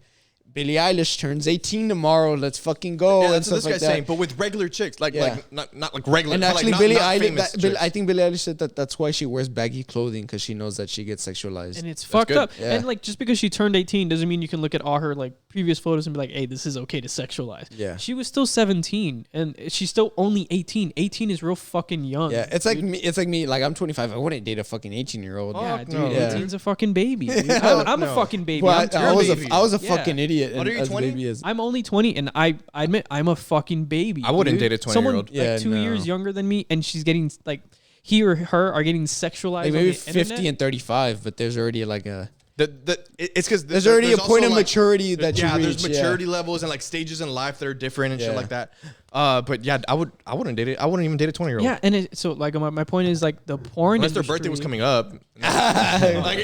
Billie Eilish turns 18 tomorrow. Let's fucking go. Yeah, and that's what stuff this like guy's that. saying, but with regular chicks, like Yeah. not like regular. And but actually, like Billie not Eilish, famous chicks. I think Billie Eilish said that that's why she wears baggy clothing, because she knows that she gets sexualized. and it's fucked good. up. Yeah. And like just because she turned 18 doesn't mean you can look at all her like previous photos and be like, "Hey, this is okay to sexualize." Yeah. she was still 17 and she's still only 18. 18 is real fucking young. Yeah, it's like me. It's like me. Like I'm 25. I wouldn't date a fucking 18-year-old. Yeah, Fuck dude, no. 18's a fucking baby. Dude. I'm a no. fucking baby. Well, I'm I was baby. I was a Yeah. fucking idiot. What are you, as 20? baby is. I'm only 20, and I admit I'm a fucking baby. I wouldn't dude. date a Someone 20-year-old. like Yeah, 2 no. years younger than me, and she's getting like he or her are getting sexualized. Like on maybe the 50 internet. and 35, but there's already like a It's because there's already a point of maturity that you yeah, reach. there's maturity levels and like stages in life that are different and shit Yeah. like that. But yeah, I wouldn't date it. I wouldn't even date a 20-year-old. Yeah, and so like my point is like the porn Unless their birthday was industry- coming up. like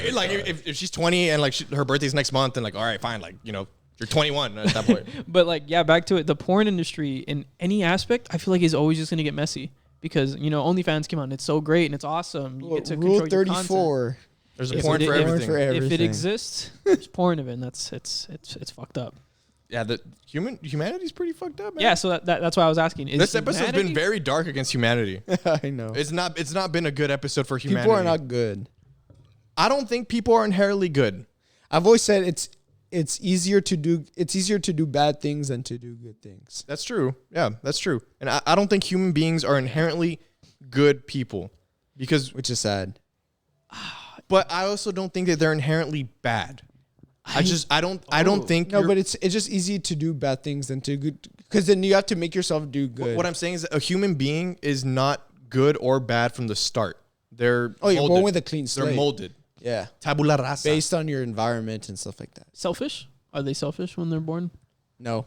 if she's 20 and like her birthday's next month, then like all right, fine, like you're 21 at that point. But like yeah, back to it. The porn industry in any aspect, I feel like is always just gonna get messy because OnlyFans came out and it's so great and it's awesome. You get to Rule control your content. 34. There's a If porn it- for if- everything. for If it everything. exists, there's porn of it. And it's fucked up. Yeah, the humanity's pretty fucked up, man. Yeah, so that's why I was asking. Is This episode's been humanity- very dark against humanity. I know. It's not been a good episode for humanity. People are not good. I don't think people are inherently good. I've always said it's easier to do bad things than to do good things. That's true. Yeah, that's true. And I don't think human beings are inherently good people Which is sad. but I also don't think that they're inherently bad. I don't think No, but it's just easy to do bad things than to good, because then you have to make yourself do good. what I'm saying is that a human being is not good or bad from the start. They're you're molded. born with a clean slate. They're molded. Yeah, Tabula rasa. based on your environment and stuff like that. Selfish? Are they selfish when they're born? No,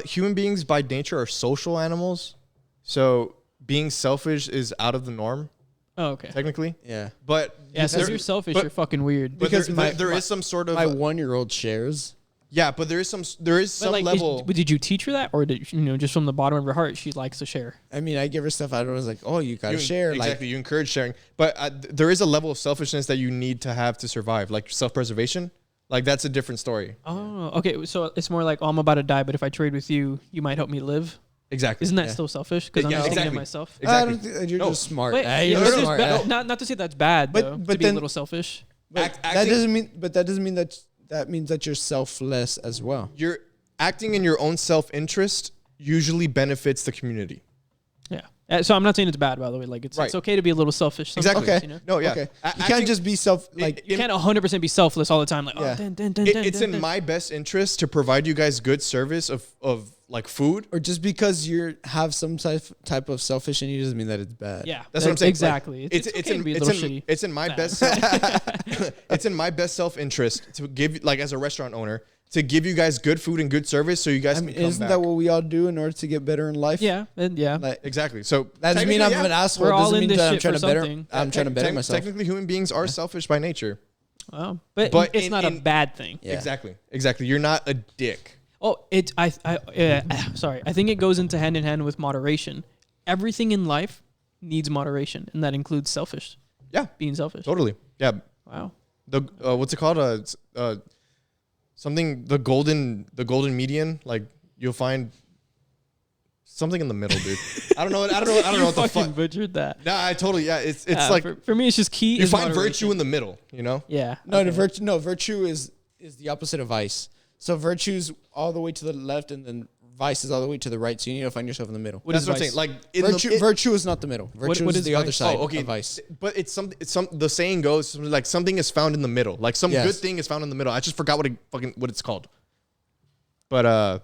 Human beings by nature are social animals. So being selfish is out of the norm, Oh, okay. technically. yeah. But Yeah, so if there- you're selfish, but- you're fucking weird. But Because there is some sort of My 1-year-old shares. yeah, but there is some But some like, level. but did you teach her that, or did just from the bottom of her heart she likes to share? I mean, I give her stuff. I was like, oh, you gotta share. Exactly, you encourage sharing, but there is a level of selfishness that you need to have to survive, like self-preservation. Like that's a different story. Oh, okay. So it's more like, oh, I'm about to die, but if I trade with you, you might help me live. Exactly. Isn't that Yeah. still selfish? Because I'm Yeah, just thinking of exactly. myself. Like, I Exactly. don't think you're No. just smart. Wait, You're no, just no, smart. no, not to say that's bad, But- though, but to be a then- little selfish. But that acting- doesn't mean. But that doesn't mean that means that you're selfless as well. You're acting in your own self-interest usually benefits the community. Yeah. So I'm not saying it's bad, by the way. Like it's Right. okay to be a little selfish. Sometimes, Exactly. Okay. You know? No, yeah. Okay. A- You can't acting- just be You can't 100% be selfless all the time. Like, Yeah. oh, dun, dun, dun, It's dun, in dun. my best interest to provide you guys good service of like food. or just because you have some type of selfish in you doesn't mean that it's bad. Yeah, That's what I'm saying. Exactly. Like, it's okay to be a little shitty. it's in my best it's in my best self-interest to give, like, as a restaurant owner, to give you guys good food and good service so you guys I can mean, come isn't back. that what we all do in order to get better in life? Yeah, and yeah. Like, Exactly. So that doesn't mean I'm technically, an asshole. We're It all doesn't in mean this that I'm shit trying for to better. something. I'm trying to better myself. Technically, human beings are selfish by nature. Well, But but it's in- not a in- bad thing. Yeah. Exactly. You're not a dick. Oh, sorry. I think it goes into hand in hand with moderation. Everything in life needs moderation, and that includes selfish. Yeah, Being selfish. totally. Yeah. Wow. The what's it called? Something the golden median. Like you'll find something in the middle, dude. I don't know what the Fucking fuck. butchered that. Nah, I totally it's like for me, it's just key. you is find moderation. virtue in the middle. You know. Yeah. No, okay. virtue is the opposite of vice. So virtue's all the way to the left, and then vice is all the way to the right. So you need to find yourself in the middle. What That's is what I'm vice? saying. Like in Virtue is not the middle. Virtue what is is the other vice? side Oh, okay. of vice. But it's some. The saying goes something like something is found in the middle. Like some Yes. good thing is found in the middle. I just forgot what it's called. But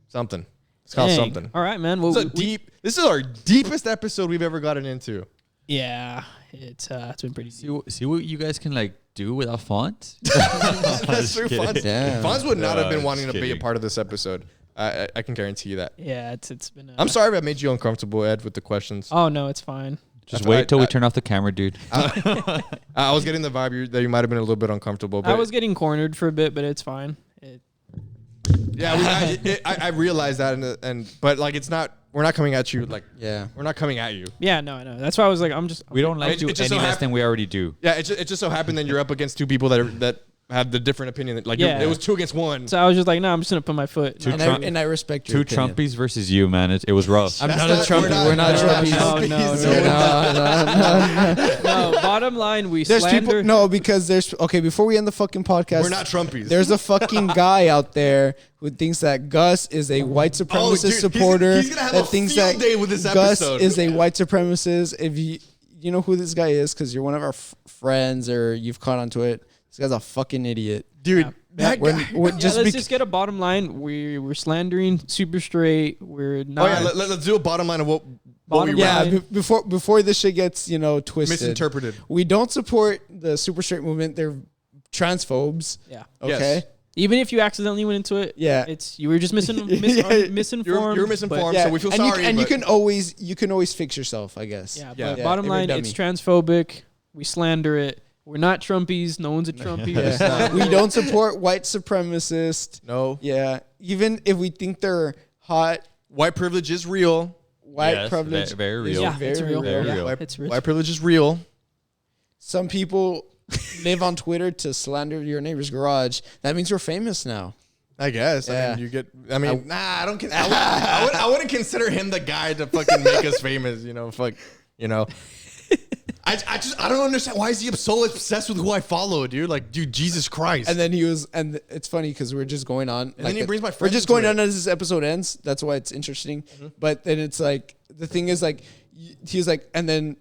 something. It's called Dang. something. All right, man. Well, This is our deepest episode we've ever gotten into. yeah, it's been pretty. Deep. See what you guys can like do without fonts. That's true. Fonz, Damn. Fonz would not have been No, wanting to just be a kidding. part of this episode. I can guarantee you that. Yeah, it's been. I'm sorry if I made you uncomfortable, Ed, with the questions. Oh no, it's fine. Just I- wait till I- we turn off the camera, dude. I was getting the vibe that you might have been a little bit uncomfortable. But I was getting cornered for a bit, but it's fine. yeah, I realized that, but like it's not. We're not coming at you like. Yeah. We're not coming at you. Yeah, no, I know. That's why I was like, I'm just. We don't like It- to do it just any so less hap- than we already do. Yeah, it just so happened that you're up against two people that have the different opinion. Like Yeah. it was 2 against 1. So I was just like, no, I'm just gonna put my foot. Two No, Trump- And I respect your Two opinion. Trumpies versus you, man. It was rough. I'm That's not a not- Trumpy. We're not we're not Trumpies. Trumpies. no. Bottom line, we There's slander. people. No, because there's okay. Before we end the fucking podcast, We're not Trumpies. There's a fucking guy out there who thinks that Gus is a white supremacist dude, he's- supporter. he's gonna have that a thinks field that day with this Gus episode. is a white supremacist. If you know who this guy is, because you're one of our friends or you've caught onto it. This guy's a fucking idiot, dude. That We're, guy. we're Yeah, just let's bec- just get a bottom line. We're slandering super straight. We're not. Oh yeah, let's do a bottom line of what Bottom we line. yeah. Before this shit gets twisted, misinterpreted. We don't support the super straight movement. They're transphobes. Yeah. Okay. Yes. Even if you accidentally went into it, Yeah. you were just misinformed. You're misinformed. Yeah, So we feel and sorry. You but can always fix yourself, I guess. Yeah, Yeah. but bottom every line, dummy. it's transphobic. We slander it. We're not Trumpies. No one's a Trumpy. Yeah. We don't support white supremacists. no. Yeah, even if we think they're hot, White privilege is real. white Yes, privilege. very is real. Yeah, it's very real. Very Yeah, real. it's rich. White privilege is real. Some people live on Twitter to slander your neighbor's garage. That means we're famous now. I guess. Yeah. I mean, you get. I mean, I don't. I wouldn't consider him the guy to fucking make us famous. Fuck. I don't understand. Why is he so obsessed with who I follow, dude? Like, dude, Jesus Christ. And then and it's funny because we're just going on. And then he brings my We're friends just into going it. on as this episode ends. That's why it's interesting. But then it's like, the thing is like, he was like, and then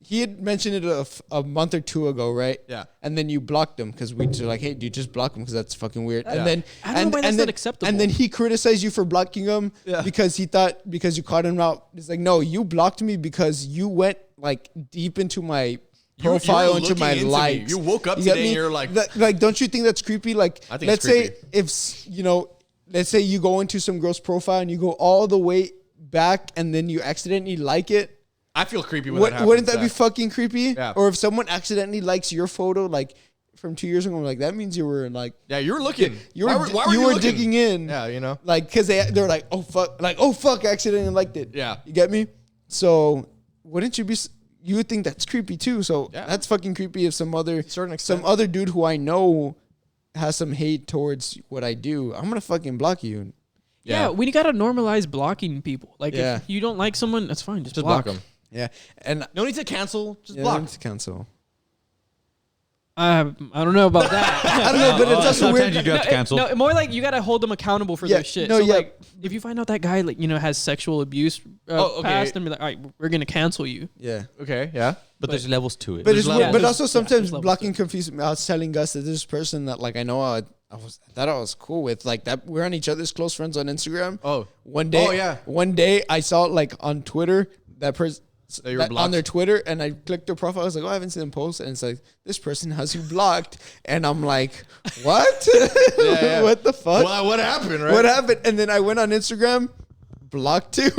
he had mentioned it a month or two ago, right? Yeah. And then you blocked him because we were like, hey, dude, just block him because that's fucking weird. Yeah. And then I don't know why that's not acceptable. And then he criticized you for blocking him because he thought because you caught him out. It's like, no, you blocked me because you went like deep into my profile, were into looking my into me. likes. You woke up You get today and me? you're like, like, don't you think that's creepy? Like, I think let's it's say creepy. if let's say you go into some girl's profile and you go all the way back and then you accidentally like it. I feel creepy when that happens. Wouldn't that be fucking creepy? Yeah. Or if someone accidentally likes your photo, like from 2 years ago, I'm like, that means you were like, Yeah, you were looking. you Why were were you were looking? digging in. Yeah, you know. Like, cause they're like, oh fuck, I accidentally liked it. Yeah. You get me? So wouldn't you be? You would think that's creepy too. So Yeah. that's fucking creepy if some other certain extent. some other dude who I know has some hate towards what I do. I'm gonna fucking block you. Yeah, we gotta normalize blocking people. Like, Yeah. if you don't like someone, that's fine. Just Just block block them. Yeah, and No need to cancel. Just yeah, block. need to cancel. I don't know about that. I don't know, but it's also Sometimes weird. you do have to cancel. No, more like you gotta hold them accountable for Yeah, their shit. no, so yeah. like, if you find out that guy like has sexual abuse Oh, okay. past, and be like, all right, we're gonna cancel you. Yeah. Okay. Yeah. But there's levels to it. But it's levels. weird, but There's- also sometimes there's levels blocking confuses me. I was telling Gus that this person that like I know I thought I was cool with, like that we're on each other's close friends on Instagram. Oh. One day, Oh, yeah. One day I saw like on Twitter that person That you were on blocked? their Twitter, and I clicked their profile. I was like, oh, I haven't seen them post, and it's like this person has you blocked, and I'm like, what? yeah. What the fuck? Well, what happened, right? What happened? And then I went on Instagram, blocked too.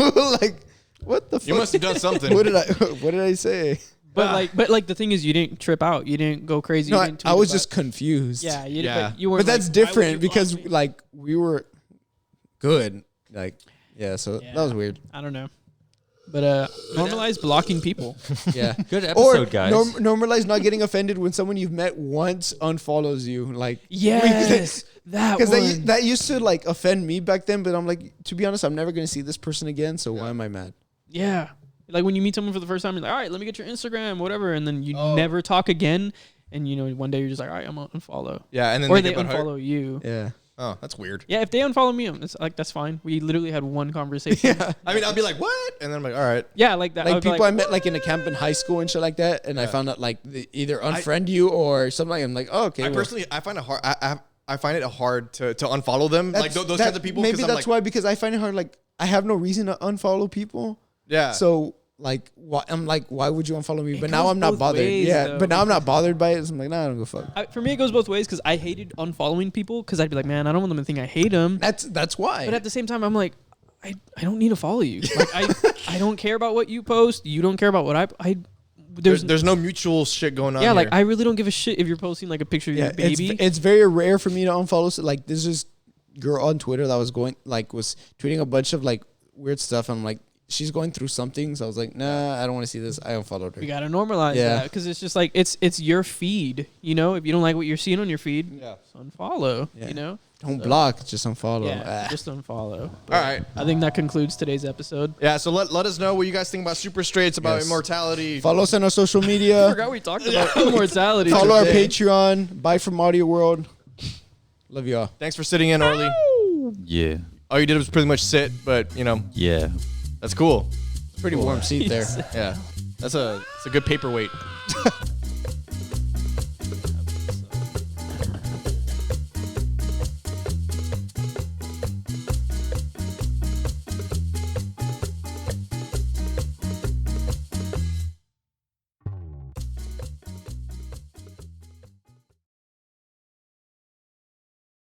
Like, what the fuck? You must have done something. What did I say? But like the thing is, you didn't trip out. You didn't go crazy. No, you I didn't tweet was about- just confused. yeah. Yeah. But you weren't. But that's like, why would different you because block me? like we were good. Like, yeah, so Yeah. that was weird. I don't know. But normalize blocking people. Yeah. Good Or episode, guys. normalize not getting offended when someone you've met once unfollows you. Like, Yes, that because one. that used to like offend me back then. But I'm like, to be honest, I'm never gonna see this person again. So why am I mad? Yeah. Like when you meet someone for the first time, you're like, all right, let me get your Instagram, whatever. And then you Oh. never talk again. And, one day you're just like, all right, I'm going to unfollow. Yeah, and then Or they they get butthurt. unfollow you. Yeah. Oh, that's weird. Yeah, if they unfollow me, it's like, that's fine. We literally had one conversation. Yeah. I mean, I'll be like, what? And then I'm like, all right. Yeah, like that. I Like would be people I met like in a camp in high school and shit like that, and I Yeah. found out like they either unfriend you or something. Like, I'm like, oh, okay. I well, personally, I find it hard. I find it hard to unfollow them. Like that's- those that- kinds of people. Maybe 'cause I'm that's like, why, because I find it hard. Like, I have no reason to unfollow people. Yeah. So like, I'm like, why would you unfollow me? It But now goes I'm not both bothered. ways, Yeah, though, but now I'm not bothered by it. So I'm like, nah, I don't go fuck. For me, it goes both ways because I hated unfollowing people because I'd be like, man, I don't want them to think I hate them. That's why. But at the same time, I'm like, I don't need to follow you. Like, I don't care about what you post. You don't care about what I there's no mutual shit going on. yeah, like here. I really don't give a shit if you're posting like a picture of yeah, your baby. it's very rare for me to unfollow. So, like, there's this girl on Twitter that was tweeting a bunch of like weird stuff. I'm like, she's going through something. So I was like, nah, I don't want to see this. I unfollowed her. We gotta normalize Yeah. that because it's just like it's your feed. If you don't like what you're seeing on your feed, Yeah. just unfollow. Yeah. Don't block, just unfollow. Yeah, just unfollow. All right. I think that concludes today's episode. Yeah. So let us know what you guys think about super straights, about Yes. immortality. Follow us on our social I media. forgot we talked about immortality. Follow our today. Patreon. Buy from Audio World. Love y'all. Thanks for sitting in, Orly. Yeah. All you did was pretty much sit, but Yeah. that's cool. Pretty warm seat there. Yeah. That's a good paperweight.